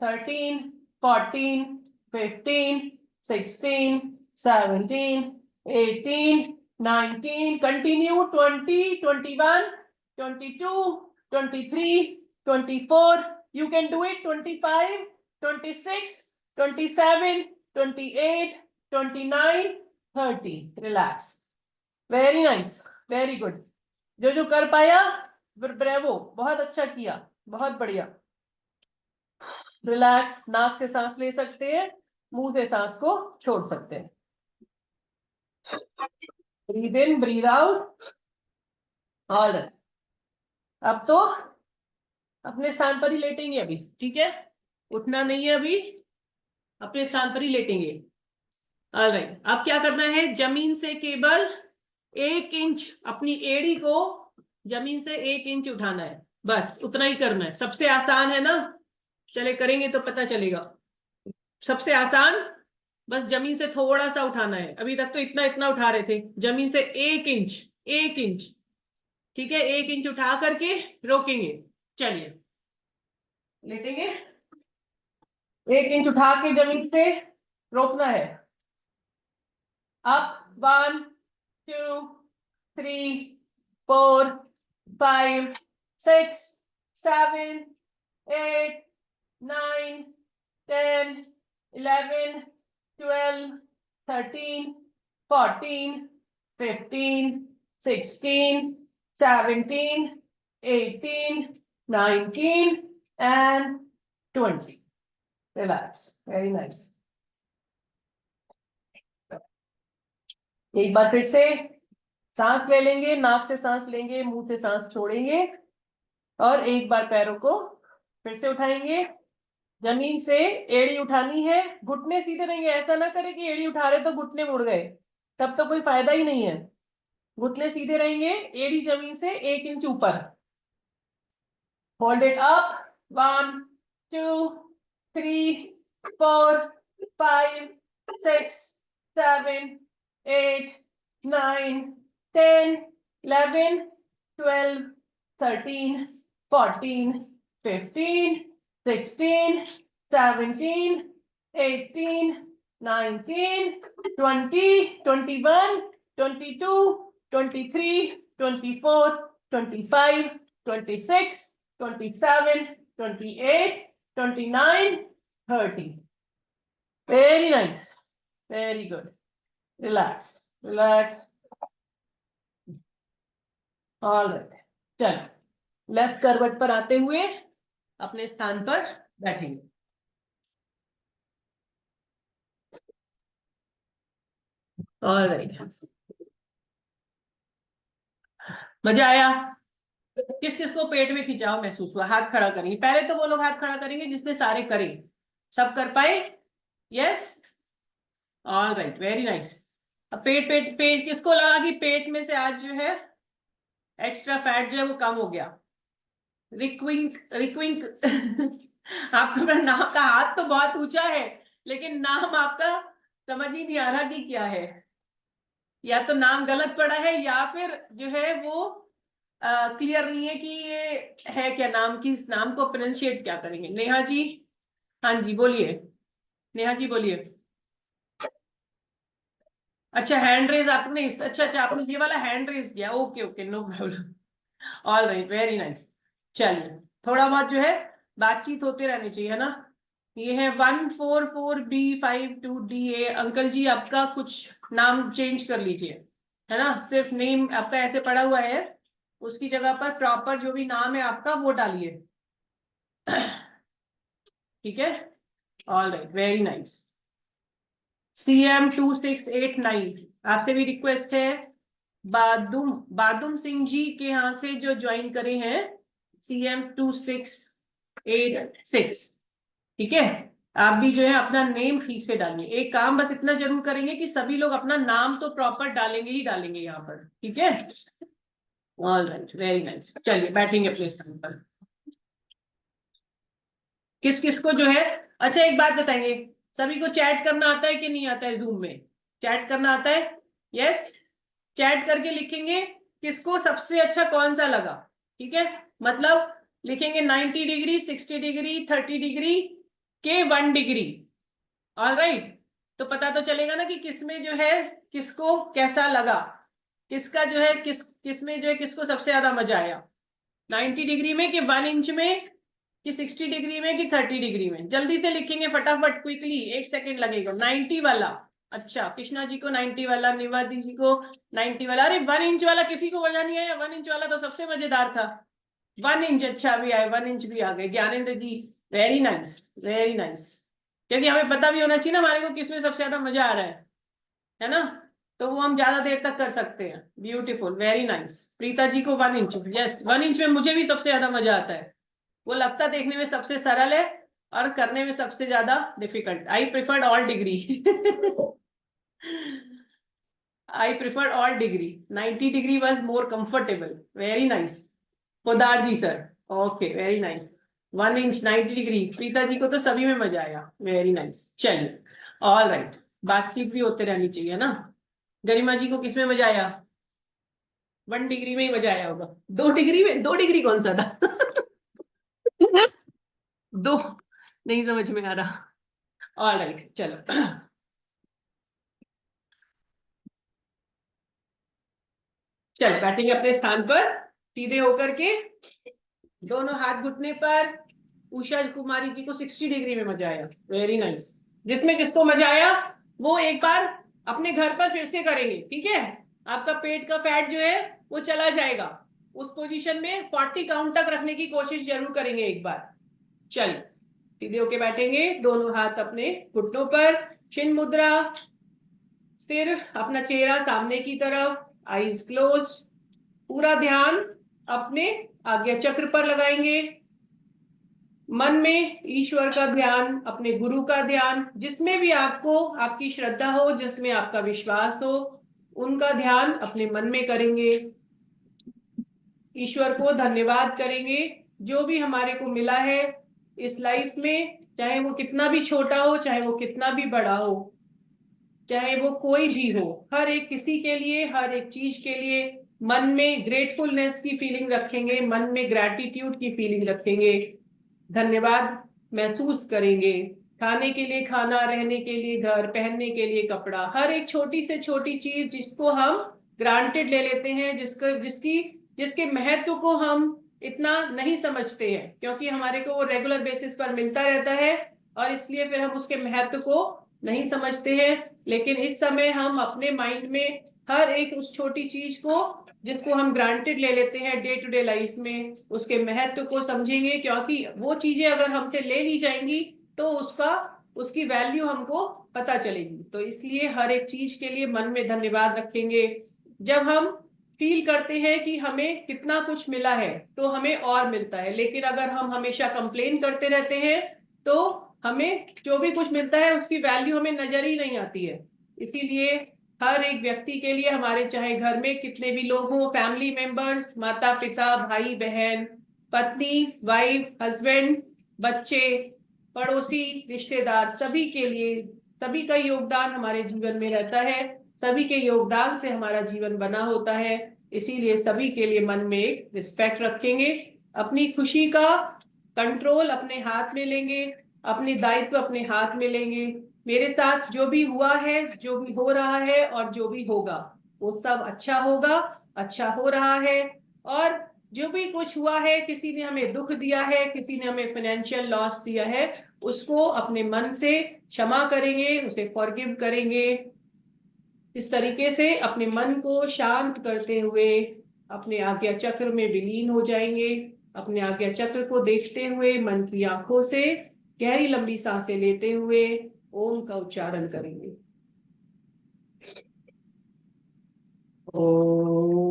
Speaker 1: 13, 14, 15, 16, 17, 18, 19, continue, 20, 21, 22, 23, 24, you can do it, 25, 26, 27, 28, 29, 30. Relax. Very nice. Very good. जो कर पाया ब्रेवो, बहुत अच्छा किया, बहुत बढ़िया। रिलैक्स, नाक से सांस ले सकते हैं, मुंह से सांस को छोड़ सकते हैं। Breathe in breathe out. Alright, अब तो अपने स्थान पर ही लेटेंगे अभी। ठीक है, उठना नहीं है अभी, अपने स्थान पर ही लेटेंगे। ऑलराइट, अब क्या करना है, जमीन से केवल 1 इंच, अपनी एड़ी को जमीन से 1 इंच उठाना है, बस उतना ही करना है। सबसे आसान है ना, चले करेंगे तो पता चलेगा। सबसे आसान, बस जमीन से थोड़ा सा उठाना है। अभी तक तो इतना इतना उठा रहे थे, जमीन से 1 इंच, 1 इंच। ठीक है, 1 इंच उठा करके रोकेंगे। चलिए लेटेंगे, 1 इंच उठा के जमीन से रोकना है। अब 1, 2, 3, 4, 5, 6, 7, 8, 9, 10, 11, 12, 13, 14, 15, 16, 17, 18, 19 and 20. Relax. Very nice. एक बार फिर से सांस ले लेंगे, नाक से सांस लेंगे, मुंह से सांस छोड़ेंगे और एक बार पैरों को फिर से उठाएंगे, जमीन से एड़ी उठानी है, घुटने सीधे रहेंगे, ऐसा ना करें कि एड़ी उठा रहे तो घुटने मुड़ गए, तब तो कोई फायदा ही नहीं है। घुटने सीधे रहेंगे, एड़ी जमीन से 1 इंच ऊपर। Hold it up, 1, 2, 3, 4, 5, 6, 7, 8, 9, 10, 11, 12, 13, 14, 15, 16, 17, 18, 19, 20, 21, 22, 23, 24, 25, 26, 27, 28, 29, 30. Very nice. Very good. Relax. Relax. All right. चलो, लेफ्ट करवट पर आते हुए अपने स्थान पर बैठेंगे। All right. मजा आया? किस किस को पेट में खिंचाव महसूस हुआ? हाथ खड़ा करेंगे, पहले तो वो लोग हाथ खड़ा करेंगे जिसने सारे करे। सब कर पाए? Yes. All right, very nice. अब पेट पेट पेट किसको लगा कि पेट में से आज जो है एक्स्ट्रा फैट जो है वो कम हो गया? रिक्विंक रिक्विंक आपका मेरा नाम का हाथ तो बहुत ऊंचा है, लेकिन नाम आपका समझ ही नहीं आ रहा कि क्या है। या तो नाम गलत पड़ा है, या फिर जो है वो क्लियर नहीं है कि ये है क्या नाम, किस नाम को प्रोनाउंशिएट क्या करेंगे। नेहा जी, हाँ जी बोलिए। नेहा जी बोलिए। अच्छा, हैंड रेज आपने अच्छा अच्छा आपने ये वाला हैंड रेज किया, okay okay, no problem. All right, very nice. चलिए, थोड़ा बहुत जो है बातचीत होते रहनी चाहिए, है ना। ये है 144B52DA। अंकल जी आपका कुछ नाम चेंज कर लीजिए, है ना। सिर्फ नेम आपका ऐसे पड़ा हुआ है, उसकी जगह पर प्रॉपर जो भी नाम है आपका वो डालिए। ठीक है। All right, very nice. CM2689 आपसे भी रिक्वेस्ट है, बादुम बादुम सिंह जी के यहाँ से जो ज्वाइन करे हैं, CM2686। ठीक है, आप भी जो है अपना नेम ठीक से डालिए। एक काम बस इतना जरूर करेंगे कि सभी लोग अपना नाम तो प्रॉपर डालेंगे ही डालेंगे यहाँ पर, ठीक है। All right, very nice. चलिए बैठेंगे अपने स्थान पर। किस किस को जो है, अच्छा एक बात बताएंगे, सभी को चैट करना आता है कि नहीं आता है? जूम में चैट करना आता है? यस। चैट करके लिखेंगे किसको सबसे अच्छा कौन सा लगा, ठीक है। मतलब लिखेंगे 90 डिग्री, 60 डिग्री, 30 डिग्री के 1 डिग्री। ऑल राइट, तो पता तो चलेगा ना कि किसमें जो है किसको कैसा लगा, किसका जो है किसमें जो है किसको सबसे ज्यादा मजा आया। 90 डिग्री में कि 1 इंच में कि 60 डिग्री में कि 30 डिग्री में? जल्दी से लिखेंगे फटाफट, क्विकली, 1 सेकेंड लगेगा। 90 वाला, अच्छा कृष्णा जी को 90 वाला, निवादी जी को 90 वाला। अरे 1 इंच वाला किसी को मजा नहीं आया? 1 इंच वाला तो सबसे मजेदार था। 1 इंच, अच्छा भी आए, 1 इंच भी आ गए। ज्ञानेंद्र जी, वेरी नाइस, वेरी नाइस। क्योंकि हमें पता भी होना चाहिए ना हमारे को किसमें सबसे ज्यादा मजा आ रहा है ना। तो वो हम ज्यादा देर तक कर सकते हैं। Beautiful, very nice. Preeta ji को 1 इंच, यस 1 इंच में मुझे भी सबसे ज्यादा मजा आता है। वो लगता देखने में सबसे सरल है और करने में सबसे ज्यादा difficult. I preferred all degree. I preferred all degree. 90 degree was more comfortable. Very nice. Podar ji sir, okay very nice. 1 inch, 90 degree, Preeta ji को तो सभी में मजा आया। Very nice. चलिए, ऑल राइट, बातचीत भी होते रहनी चाहिए ना। गरिमा जी को किसमें मजा आया? 1 डिग्री में ही मजा आया होगा। 2 डिग्री में? 2 डिग्री कौन सा था? दो, नहीं समझ में आ रहा। ऑल राइट, चलो। चल बैठेंगे अपने स्थान पर सीधे होकर के, दोनों हाथ घुटने पर। उषा कुमारी जी को 60 डिग्री में मजा आया। Very nice. जिसमें किसको मजा आया वो एक बार अपने घर पर फिर से करेंगे, ठीक है। आपका पेट का फैट जो है वो चला जाएगा। उस पोजीशन में 40 काउंट तक रखने की कोशिश जरूर करेंगे एक बार। चलिए, सीधे होके बैठेंगे, दोनों हाथ अपने घुटनों पर, चिन्ह मुद्रा, सिर अपना चेहरा सामने की तरफ, आईज क्लोज। पूरा ध्यान अपने आज्ञा चक्र पर लगाएंगे। मन में ईश्वर का ध्यान, अपने गुरु का ध्यान, जिसमें भी आपको आपकी श्रद्धा हो, जिसमें आपका विश्वास हो, उनका ध्यान अपने मन में करेंगे। ईश्वर को धन्यवाद करेंगे जो भी हमारे को मिला है इस लाइफ में, चाहे वो कितना भी छोटा हो, चाहे वो कितना भी बड़ा हो, चाहे वो कोई भी हो, हर एक किसी के लिए, हर एक चीज के लिए मन में ग्रेटफुलनेस की फीलिंग रखेंगे, मन में ग्रैटिट्यूड की फीलिंग रखेंगे, धन्यवाद महसूस करेंगे। खाने के लिए खाना, रहने के लिए घर, पहनने के लिए कपड़ा, हर एक छोटी से छोटी चीज जिसको हम ग्रांटेड ले लेते हैं, जिसके महत्व को हम इतना नहीं समझते हैं, क्योंकि हमारे को वो रेगुलर बेसिस पर मिलता रहता है और इसलिए फिर हम उसके महत्व को नहीं समझते हैं। लेकिन इस समय हम अपने माइंड में हर एक उस छोटी चीज को, जिसको हम ग्रांटेड ले लेते हैं डे टू डे लाइफ में, उसके महत्व को समझेंगे, क्योंकि वो चीजें अगर हमसे ले ली जाएंगी तो उसकी वैल्यू हमको पता चलेगी। तो इसलिए हर एक चीज के लिए मन में धन्यवाद रखेंगे। जब हम फील करते हैं कि हमें कितना कुछ मिला है तो हमें और मिलता है, लेकिन अगर हम हमेशा कंप्लेन करते रहते हैं तो हमें जो भी कुछ मिलता है उसकी वैल्यू हमें नजर ही नहीं आती है। इसीलिए हर एक व्यक्ति के लिए, हमारे चाहे घर में कितने भी लोग हों, फैमिली मेंबर्स, माता पिता, भाई बहन, पत्नी, वाइफ, हस्बैंड, बच्चे, पड़ोसी, रिश्तेदार, सभी के लिए सभी का योगदान हमारे जीवन में रहता है। सभी के योगदान से हमारा जीवन बना होता है। इसीलिए सभी के लिए मन में एक रिस्पेक्ट रखेंगे, अपनी खुशी का कंट्रोल अपने हाथ में लेंगे, अपने दायित्व अपने हाथ में लेंगे। मेरे साथ जो भी हुआ है, जो भी हो रहा है और जो भी होगा वो सब अच्छा होगा, अच्छा हो रहा है। और जो भी कुछ हुआ है, किसी ने हमें दुख दिया है, किसी ने हमें फाइनेंशियल लॉस दिया है, उसको अपने मन से क्षमा करेंगे, उसे फॉरगिव करेंगे। इस तरीके से अपने मन को शांत करते हुए अपने आज्ञा चक्र में विलीन हो जाएंगे। अपने आज्ञा चक्र को देखते हुए मन की आंखों से गहरी लंबी सांसें लेते हुए ओम का उच्चारण करेंगे। ओम।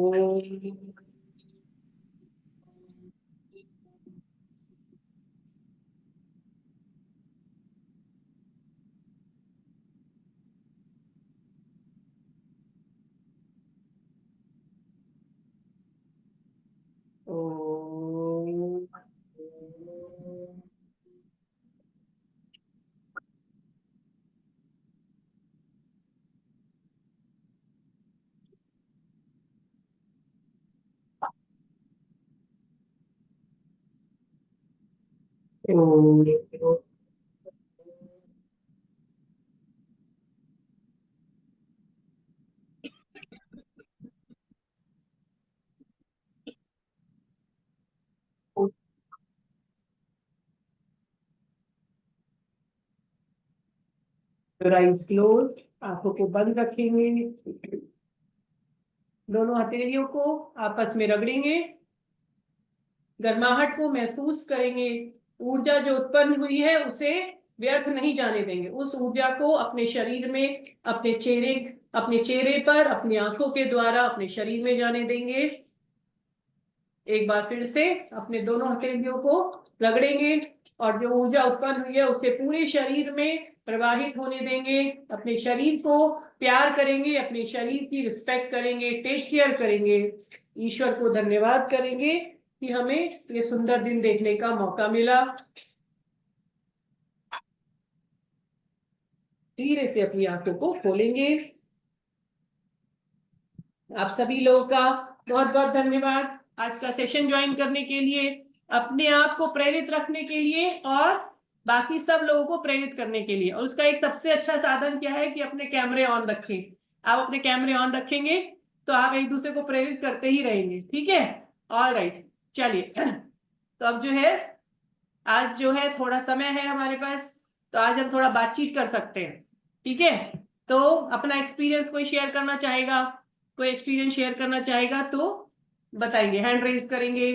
Speaker 1: ओम। ओम। आइज क्लोज, आंखों को बंद रखेंगे, दोनों हथेलियों को आपस में रगड़ेंगे, गर्माहट को महसूस करेंगे। ऊर्जा जो उत्पन्न हुई है उसे व्यर्थ नहीं जाने देंगे, उस ऊर्जा को अपने शरीर में, अपने चेहरे पर, अपनी आंखों के द्वारा अपने शरीर में जाने देंगे। एक बार फिर से अपने दोनों हथेलियों को रगड़ेंगे और जो ऊर्जा उत्पन्न हुई है उसे पूरे शरीर में प्रवाहित होने देंगे। अपने शरीर को प्यार करेंगे, अपने शरीर की रिस्पेक्ट करेंगे, टेक केयर करेंगे। ईश्वर को धन्यवाद करेंगे कि हमें ये सुंदर दिन देखने का मौका मिला। धीरे से अपनी आंखों को खोलेंगे। आप सभी लोगों का बहुत बहुत धन्यवाद आज का सेशन ज्वाइन करने के लिए, अपने आप को प्रेरित रखने के लिए और बाकी सब लोगों को प्रेरित करने के लिए। और उसका एक सबसे अच्छा साधन क्या है कि अपने कैमरे ऑन रखें। आप अपने कैमरे ऑन रखेंगे तो आप एक दूसरे को प्रेरित करते ही रहेंगे। ठीक है, ऑल राइट, चलिए। तो अब जो है, आज जो है थोड़ा समय है हमारे पास, तो आज हम थोड़ा बातचीत कर सकते हैं। ठीक है, तो अपना एक्सपीरियंस कोई शेयर करना चाहेगा, कोई एक्सपीरियंस शेयर करना चाहेगा तो बताएंगे, हैंड रेज करेंगे।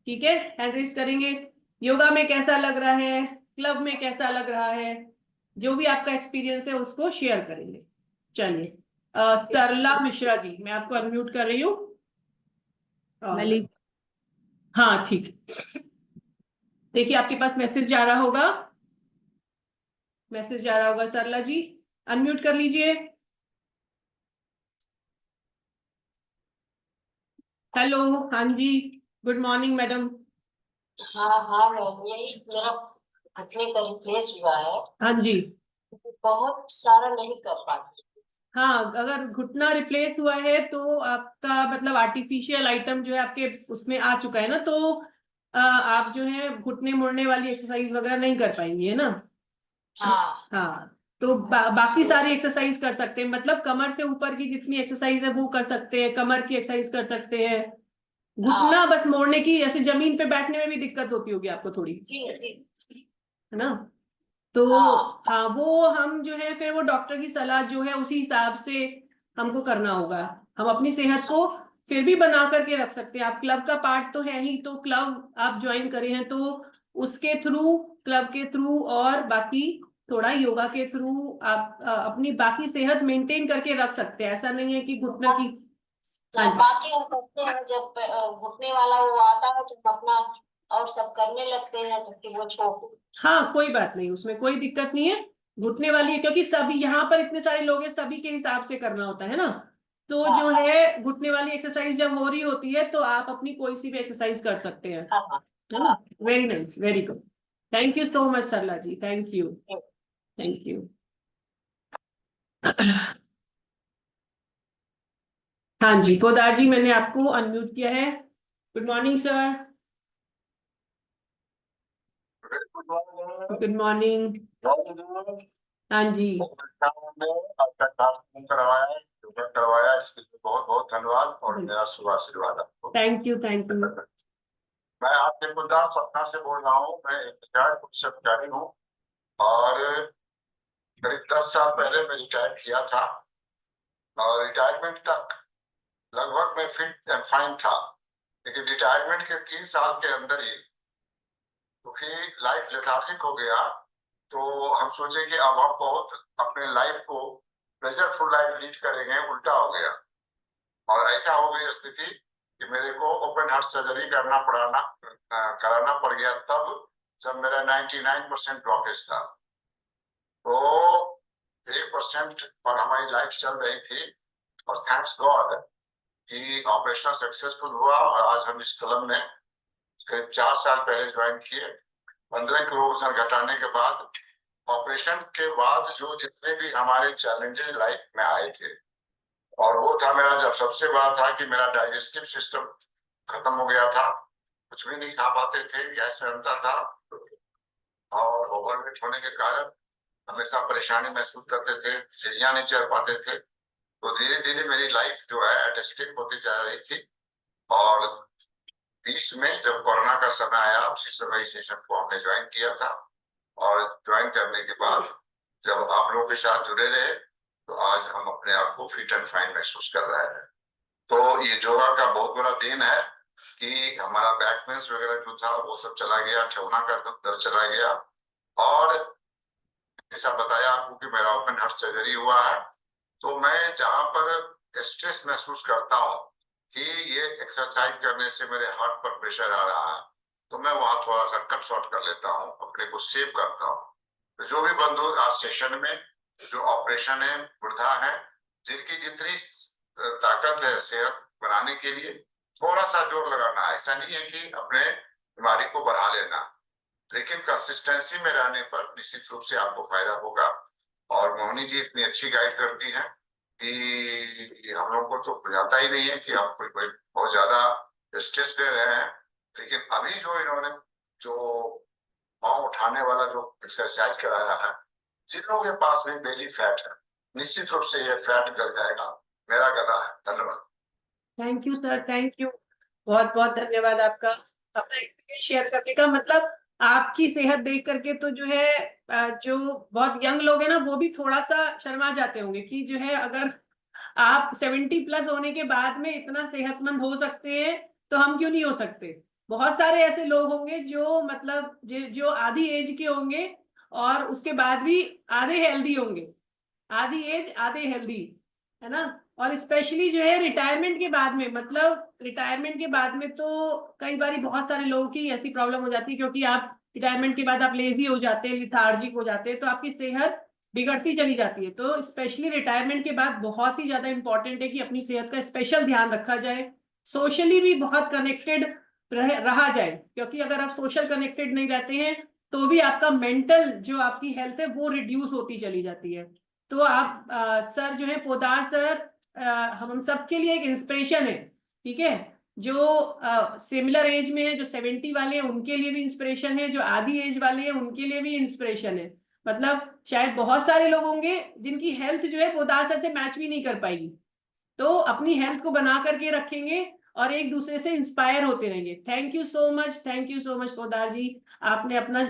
Speaker 1: ठीक है, हैंड रेज करेंगे। योगा में कैसा लग रहा है, क्लब में कैसा लग रहा है, जो भी आपका एक्सपीरियंस है उसको शेयर करेंगे। चलिए, सरला मिश्रा जी, मैं आपको अनम्यूट कर रही हूँ। हाँ ठीक। देखिए आपके पास मैसेज जा रहा होगा, मैसेज जा रहा होगा। सरला जी अनम्यूट कर लीजिए। हेलो, हाँ जी, गुड मॉर्निंग मैडम।
Speaker 2: हाँ हाँ मैम, यही मेरा घुटने का रिप्लेस हुआ है।
Speaker 1: हाँ जी,
Speaker 2: बहुत सारा नहीं कर पाती।
Speaker 1: हाँ अगर घुटना रिप्लेस हुआ है तो आपका मतलब आर्टिफिशियल आइटम जो है आपके उसमें आ चुका है ना, तो आप जो है घुटने मोड़ने वाली एक्सरसाइज वगैरह नहीं कर पाएंगे, है ना।
Speaker 2: हाँ
Speaker 1: हाँ, तो बाकी सारी एक्सरसाइज कर सकते हैं, मतलब कमर से ऊपर की जितनी एक्सरसाइज है वो कर सकते हैं, कमर की एक्सरसाइज कर सकते हैं। घुटना
Speaker 2: हाँ
Speaker 1: बस मोड़ने की, जैसे जमीन पे बैठने में भी दिक्कत होती होगी आपको थोड़ी,
Speaker 2: जी जी जी।
Speaker 1: है ना। तो
Speaker 2: हाँ
Speaker 1: हाँ, वो हम जो है फिर वो डॉक्टर की सलाह जो है उसी हिसाब से हमको करना होगा। हम अपनी सेहत को फिर भी बना करके रख सकते हैं। आप क्लब का पार्ट तो है ही, तो क्लब आप ज्वाइन करे हैं तो उसके थ्रू, क्लब के थ्रू और बाकी थोड़ा योगा के थ्रू आप अपनी बाकी सेहत मेंटेन करके रख सकते हैं। ऐसा नहीं है कि घुटना की। हाँ जी,
Speaker 2: बाकी हम करते हैं, जब घुटने वाला वो आता है तो हम अपना और सब करने लगते हैं, तो फिर वो छोड़।
Speaker 1: हाँ कोई बात नहीं, उसमें कोई दिक्कत नहीं है। घुटने वाली है क्योंकि सभी यहाँ पर इतने सारे लोग हैं, सभी के हिसाब से करना होता है ना। तो जो
Speaker 2: हाँ
Speaker 1: है घुटने वाली एक्सरसाइज जब हो रही होती है तो आप अपनी कोई सी भी एक्सरसाइज कर सकते हैं,
Speaker 2: हाँ
Speaker 1: है ना। Very nice, very good. Thank you so much Sarla ji, thank you,
Speaker 2: हाँ।
Speaker 1: Thank you. हाँ जी पोदार जी, मैंने आपको अनम्यूट किया है। Good morning sir. Good morning. हाँ जी,
Speaker 3: आपका काम करवाया है, योगा करवाया, इसके लिए बहुत बहुत धन्यवाद और मेरा शुभ आशीर्वाद आपको।
Speaker 1: Thank you, thank you.
Speaker 3: मैं आपके खुदा पटना से बोल रहा हूँ। मैं एक रिटायर्ड पुलिस अधिकारी हूँ और करीब 10 साल पहले मैं रिटायर किया था और रिटायरमेंट तक लगभग मैं फिट एंड फाइन था। लेकिन रिटायरमेंट के 3 साल के अंदर ही क्योंकि लाइफ लेथार्जिक हो गया, तो हम सोचे कि अब हम बहुत अपने लाइफ को प्लेजरफुल लाइफ लीड करेंगे, उल्टा हो गया। और ऐसा हो गई स्थिति कि मेरे को ओपन हार्ट सर्जरी कराना पड़ गया तब, जब मेरा 99% ब्लॉकेज था। तो 1% पर हमारी लाइफ चल रही थी और थैंक्स गॉड कि ऑपरेशन सक्सेसफुल हुआ और आज हम इस कलम में करीब 4 साल पहले ज्वाइन किए। 15 किलो वजन घटाने के बाद, ऑपरेशन के बाद जो जितने भी हमारे चैलेंजेस लाइफ में आए थे, और वो था मेरा जब सबसे बड़ा था कि मेरा डाइजेस्टिव सिस्टम खत्म हो गया था। कुछ भी नहीं खा पाते थे, गैस बनता था और ओवरवेट होने के कारण हमेशा परेशानी महसूस करते थे, सीढ़ियां नहीं चढ़ पाते थे। तो धीरे धीरे मेरी लाइफ जो है एडजस्टिंग होती जा रही थी और 20 में जब कोरोना का समय आया, उसी समय इस सेशन को हमने ज्वाइन किया था। और ज्वाइन करने के बाद जब आप लोगों के साथ जुड़े रहे तो आज हम अपने आप को फिट एंड फाइन महसूस कर रहे हैं। तो ये योगा का बहुत बड़ा देन है कि हमारा बैक पेन्स वगैरह जो था वो सब चला गया, ठेवना का दर्द चला गया। और जैसा बताया आपको कि मेरा ओपन हार्ट सर्जरी हुआ है, तो मैं जहां पर स्ट्रेस महसूस करता हूँ कि ये एक्सरसाइज करने से मेरे हार्ट पर प्रेशर आ रहा है, तो मैं वहां थोड़ा सा कट शॉर्ट कर लेता हूँ, अपने को सेव करता हूँ। तो जो भी बंधु आज सेशन में जो ऑपरेशन है, वृद्धा है, जिनकी जितनी ताकत है सेहत बनाने के लिए, थोड़ा सा जोर लगाना। ऐसा नहीं है कि अपने बीमारी को बढ़ा लेना, लेकिन कंसिस्टेंसी में रहने पर निश्चित रूप से आपको फायदा होगा। और मोहनी जी इतनी अच्छी गाइड करती हैं कि हम लोग को तो बुझाता ही नहीं है कि आप कोई बहुत ज्यादा स्ट्रेस ले रहे हैं। लेकिन अभी जो इन्होंने जो पाँव उठाने वाला जो एक्सरसाइज कराया है, जिन लोगों के पास में बेली फैट है, निश्चित रूप से ये फैट कर जाएगा। मेरा कर रहा है। धन्यवाद।
Speaker 1: Thank you sir, thank you, बहुत बहुत धन्यवाद आपका अपना एक्सपीरियंस शेयर करने का। मतलब आपकी सेहत देख करके तो जो है जो बहुत यंग लोग हैं ना वो भी थोड़ा सा शर्मा जाते होंगे कि जो है अगर आप 70+ होने के बाद में इतना सेहतमंद हो सकते हैं तो हम क्यों नहीं हो सकते। बहुत सारे ऐसे लोग होंगे जो मतलब जो आधी एज के होंगे और उसके बाद भी आधे हेल्दी होंगे, आधी एज आधे हेल्दी, है ना। और स्पेशली जो है रिटायरमेंट के बाद में, मतलब रिटायरमेंट के बाद में तो कई बार बहुत सारे लोगों की ऐसी प्रॉब्लम हो जाती है क्योंकि आप रिटायरमेंट के बाद आप लेजी हो जाते हैं, लिथार्जिक हो जाते हैं, तो आपकी सेहत बिगड़ती चली जाती है। तो स्पेशली रिटायरमेंट के बाद बहुत ही ज्यादा इंपॉर्टेंट है कि अपनी सेहत का स्पेशल ध्यान रखा जाए, सोशली भी बहुत कनेक्टेड रहा जाए, क्योंकि अगर आप सोशल कनेक्टेड नहीं रहते हैं तो भी आपका मेंटल जो आपकी हेल्थ है वो रिड्यूस होती चली जाती है। तो आप सर जो है पोदार सर हम सबके लिए एक इंस्पिरेशन है, ठीक है। जो सिमिलर एज में है, जो 70 वाले हैं उनके लिए भी इंस्पिरेशन है, जो आधी एज वाले हैं उनके लिए भी इंस्पिरेशन है। मतलब शायद बहुत सारे लोग होंगे जिनकी हेल्थ जो है पोदार सर से मैच भी नहीं कर पाएगी, तो अपनी हेल्थ को बना करके रखेंगे और एक दूसरे से इंस्पायर होते रहेंगे। Thank you so much, thank you so much Podar ji, आपने अपना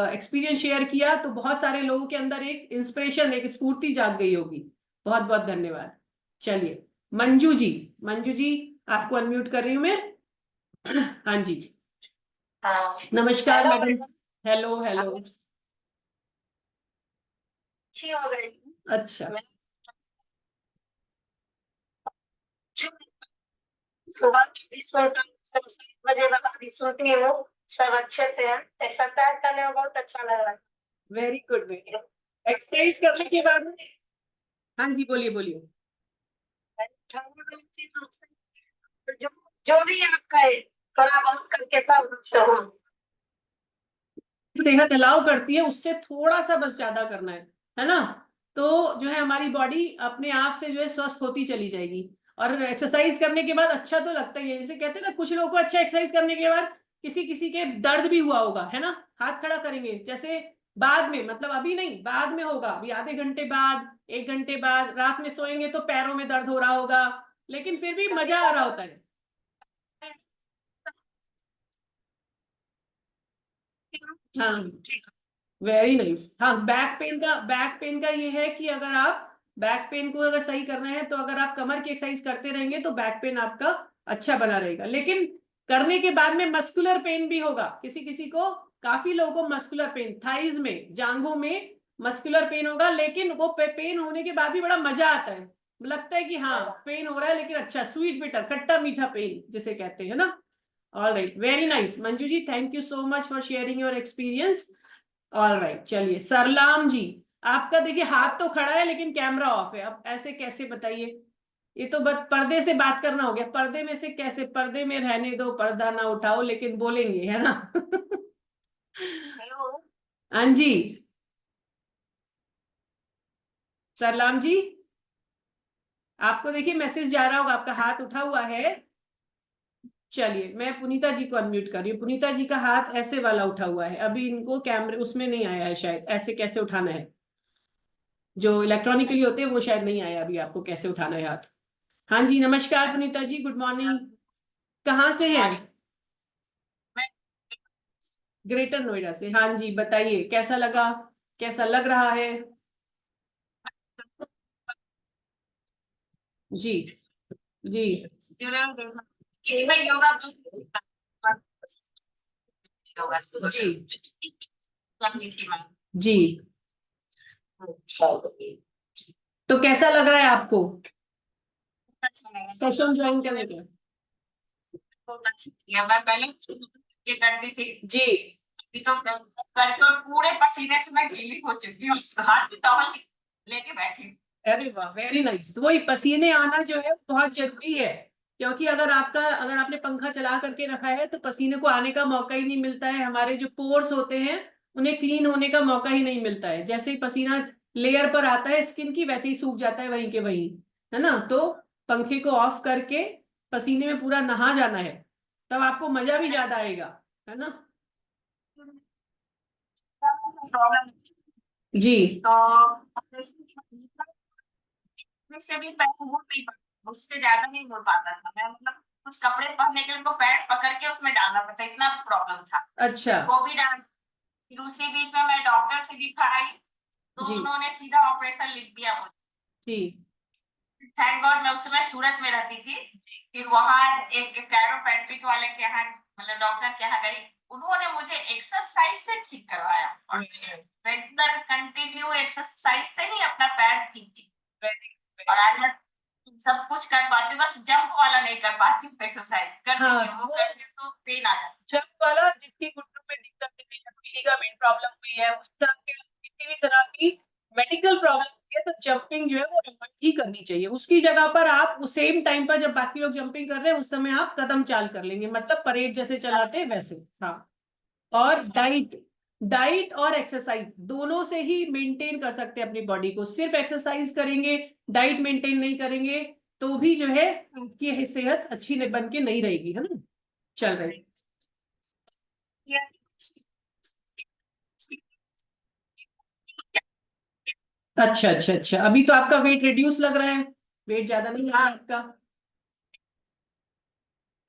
Speaker 1: एक्सपीरियंस शेयर किया तो बहुत सारे लोगों के अंदर एक इंस्पिरेशन, एक स्फूर्ति जाग गई होगी। बहुत बहुत धन्यवाद। चलिए मंजू जी, मंजू जी आपको अनम्यूट कर रही हूँ मैं। हाँ जी,
Speaker 2: हाँ,
Speaker 1: नमस्कार
Speaker 2: हेलो
Speaker 1: मैडम। Hello hello.
Speaker 2: अच्छी हो गई।
Speaker 1: अच्छा,
Speaker 2: सुबह भी सोता हूँ, सब 7 बजे वाला भी सोती हूँ, सब अच्छे से है। एक्सरसाइज करने में बहुत अच्छा लग रहा है।
Speaker 1: Very good, very good. Exercise करने के बाद में, हाँ जी बोलिए बोलिए।
Speaker 2: खाने वाली चीजों से जो जो भी आप कहे थोड़ा बहुत करके सब से हो।
Speaker 1: सेहत अलाउ करती है उससे थोड़ा सा बस ज्यादा करना है ना। तो जो है हमारी बॉडी अपने आप से जो है स्वस्थ होती चली जाएगी। और एक्सरसाइज करने के बाद अच्छा तो लगता ही है, जैसे कहते हैं ना कुछ लोगों को अच्छा एक्सरसाइज करने के बाद किसी किसी के दर्द भी हुआ होगा, है ना। हाथ खड़ा करेंगे, जैसे बाद में, मतलब अभी नहीं, बाद में होगा, अभी आधे घंटे बाद, 1 घंटे बाद, रात में सोएंगे तो पैरों में दर्द हो रहा होगा, लेकिन फिर भी मजा आ रहा होता है। हाँ, वेरी नाइस। हाँ, बैक पेन का ये है कि अगर आप बैक पेन को अगर सही करना है तो अगर आप कमर की एक्सरसाइज करते रहेंगे तो बैक पेन आपका अच्छा बना रहेगा। लेकिन करने के बाद में मस्कुलर पेन भी होगा किसी किसी को, काफी लोगों को मस्कुलर पेन, थाइज में, जांघों में मस्कुलर पेन होगा, लेकिन वो पेन होने के बाद भी बड़ा मजा आता है, लगता है कि हाँ पेन हो रहा है लेकिन अच्छा, स्वीट बिटर, खट्टा मीठा पेन जिसे कहते हैं ना। All right, very nice Manju ji, thank you so much for sharing your experience. All right, चलिए सरलाम जी, आपका देखिए हाथ तो खड़ा है लेकिन कैमरा ऑफ है, अब ऐसे कैसे बताइए। ये तो बस पर्दे से बात करना हो गया, पर्दे में से कैसे, पर्दे में रहने दो, पर्दा ना उठाओ, लेकिन बोलेंगे, है ना।
Speaker 2: हेलो,
Speaker 1: हाँ जी, सरलाम जी, आपको देखिए मैसेज जा रहा होगा, आपका हाथ उठा हुआ है। चलिए मैं पुनीता जी को अनम्यूट कर रही हूँ। पुनीता जी का हाथ ऐसे वाला उठा हुआ है, अभी इनको कैमरे उसमें नहीं आया है शायद, ऐसे कैसे उठाना है, जो इलेक्ट्रॉनिकली होते हैं वो शायद नहीं आया अभी आपको, कैसे उठाना है हाथ। हाँ जी, नमस्कार पुनीता जी, गुड मॉर्निंग। कहाँ से हैं? ग्रेटर नोएडा से। हाँ जी, बताइए कैसा लगा, कैसा लग रहा है? जी जी
Speaker 2: योगा
Speaker 1: जी जी। तो कैसा लग रहा है आपको सेशन ज्वाइन करने का?
Speaker 2: बहुत अच्छी थी। मैं पहले ये करती थी
Speaker 1: जी,
Speaker 2: अभी तो करके पूरे पसीने से मैं गीली हो चुकी हूँ, हाथ की टॉवल लेके बैठी हूँ।
Speaker 1: अरे वाह, वेरी नाइस। तो वही पसीने आना जो है बहुत जरूरी है, क्योंकि अगर आपने पंखा चला करके रखा है तो पसीने को आने का मौका ही नहीं मिलता है, हमारे जो पोर्स होते हैं उन्हें क्लीन होने का मौका ही नहीं मिलता है। जैसे ही पसीना लेयर पर आता है स्किन की, वैसे ही सूख जाता है वहीं के वहीं, है ना। तो पंखे को ऑफ करके पसीने में पूरा नहा जाना है, तब आपको मजा भी ज्यादा आएगा, है ना।
Speaker 2: प्रॉब्लम
Speaker 1: जी
Speaker 2: तो से भी पैर मुड़ नहीं पाता, उससे ज्यादा नहीं मुड़ पाता था मैं, मतलब कुछ कपड़े पहनने के लिए उनको पैर पकड़ के उसमें डालना पड़ता, इतना प्रॉब्लम था।
Speaker 1: अच्छा,
Speaker 2: वो भी डाल, फिर उसी बीच में मैं डॉक्टर से दिखाई तो
Speaker 1: जी
Speaker 2: उन्होंने सीधा ऑपरेशन लिख दिया मुझे।
Speaker 1: जी
Speaker 2: थैंक गॉड मैं उस समय सूरत में रहती थी। फिर वहां एक कैरोप्रैक्टिक वाले के यहाँ, मतलब डॉक्टर के यहाँ गई, उन्होंने मुझे एक्सरसाइज से ठीक करवाया और रेगुलर कंटिन्यू एक्सरसाइज से ही अपना पैर ठीक की। और आज मैं सब कुछ कर पाती हूँ, बस जंप वाला नहीं कर पाती हूँ एक्सरसाइज करती
Speaker 1: हाँ,
Speaker 2: हूँ, वो करती हूँ तो पेन आ जाता है।
Speaker 1: जंप वाला जिसकी घुटनों में दिक्कत है या कोई लिगामेंट प्रॉब्लम हुई है, उस तरह के किसी भी तरह की मेडिकल प्रॉब्लम हुई है तो जंपिंग जो है वो अवॉइड ही करनी चाहिए। उसकी जगह पर आप उस सेम टाइम पर जब बाकी लोग जंपिंग कर रहे हैं उस समय आप कदम चाल कर लेंगे, मतलब परेड जैसे चलाते हैं वैसे। हाँ, और डाइट और एक्सरसाइज दोनों से ही मेंटेन कर सकते हैं अपनी बॉडी को। सिर्फ एक्सरसाइज करेंगे, डाइट मेंटेन नहीं करेंगे तो भी जो है उनकी सेहत अच्छी बन के नहीं रहेगी, है ना। चल रही अच्छा अच्छा अच्छा, अभी तो आपका वेट रिड्यूस लग रहा है, वेट ज्यादा नहीं लग रहा आपका।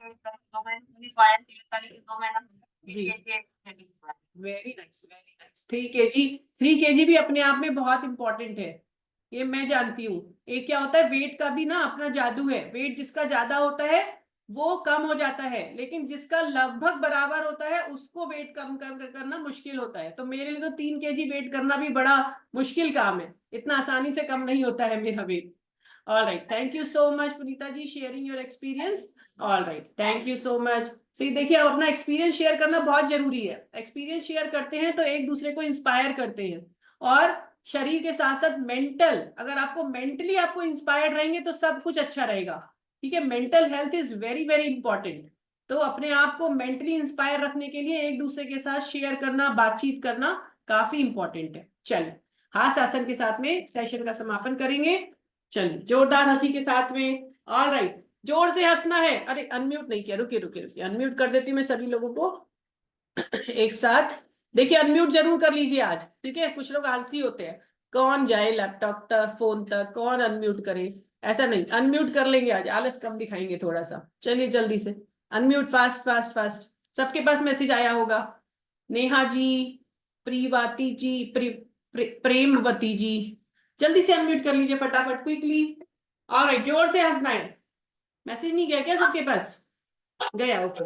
Speaker 2: 2 महीने करीब 2 महीना
Speaker 1: जी।
Speaker 2: हुआ।
Speaker 1: Very nice very nice. 3 kg, 3 kg भी अपने आप में बहुत इंपॉर्टेंट है, ये मैं जानती हूँ। एक क्या होता है, वेट का भी ना अपना जादू है। वेट जिसका ज्यादा होता है वो कम हो जाता है, लेकिन जिसका लगभग बराबर होता है उसको वेट कम करना मुश्किल होता है। तो मेरे लिए तो 3 kg वेट करना भी बड़ा मुश्किल काम है, इतना आसानी से कम नहीं होता है मेरा weight. All right, thank you so much Punita ji, sharing your experience. All right, thank you so much. सही, देखिए अब अपना एक्सपीरियंस शेयर करना बहुत जरूरी है। एक्सपीरियंस शेयर करते हैं तो एक दूसरे को इंस्पायर करते हैं, और शरीर के साथ साथ मेंटल, अगर आपको मेंटली आपको इंस्पायर्ड रहेंगे तो सब कुछ अच्छा रहेगा। ठीक है, mental health is very very important. तो अपने आप को मेंटली इंस्पायर रखने के लिए एक दूसरे के साथ शेयर करना, बातचीत करना काफी इंपॉर्टेंट है। चलिए, हास्य आसन के साथ में सेशन का समापन करेंगे। चलिए, जोरदार हंसी के साथ में। ऑल राइट, जोर से हंसना है। अरे अनम्यूट नहीं किया, रुकिए रुकिए रुकिए, अनम्यूट कर देती हूँ मैं सभी लोगों को एक साथ। देखिए अनम्यूट जरूर कर लीजिए आज, ठीक है। कुछ लोग आलसी होते हैं, कौन जाए लैपटॉप तक, फोन तक, कौन अनम्यूट करे। ऐसा नहीं, अनम्यूट कर लेंगे आज, आलस कम दिखाएंगे थोड़ा सा। चलिए जल्दी से अनम्यूट, फास्ट फास्ट फास्ट। सबके पास मैसेज आया होगा। नेहा जी, प्रीवाती जी, प्रेमवती जी, जल्दी से अनम्यूट कर लीजिए फटाफट, क्विकली। ऑलराइट, जोर से हंसना है। मैसेज नहीं गया क्या सबके पास? गया, ओके।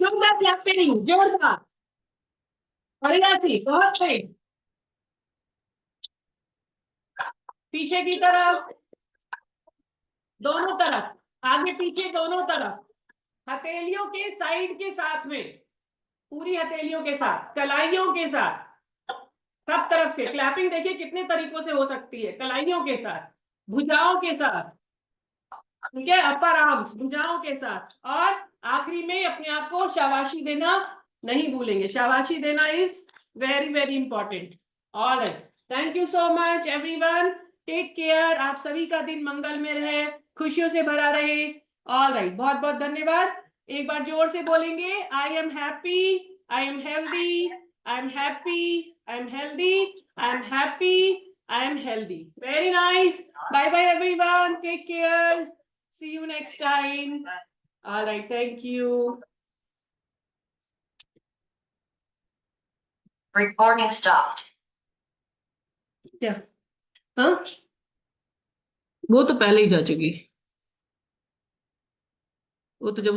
Speaker 1: जोरदार क्लैपिंग, जोरदार, बढ़िया थी, बहुत सही। पीछे की तरफ, दोनों तरफ, आगे पीछे दोनों तरफ, हथेलियों के साइड के साथ में, पूरी हथेलियों के साथ, कलाइयों के साथ, सब तरफ से क्लैपिंग। देखिए कितने तरीकों से हो सकती है, कलाइयों के साथ, भुजाओं के साथ, ठीक है, अपर आर्म्स, भुजाओं के साथ, और आखिरी में अपने आप को शाबाशी देना नहीं भूलेंगे। शाबाशी देना is very very important. All right, thank you so much everyone, take care. आप सभी का दिन मंगल में रहे, खुशियों से भरा रहे। ऑल राइट, बहुत बहुत धन्यवाद। एक बार जोर से बोलेंगे, I am happy, I am healthy, I am happy, I am healthy, I am happy, I am healthy. Very nice, bye bye everyone, take care, see you next time. All right, thank you.
Speaker 2: Recording stopped.
Speaker 1: Yes. हाँ, वो तो पहले ही जा चुकी, वो तो जब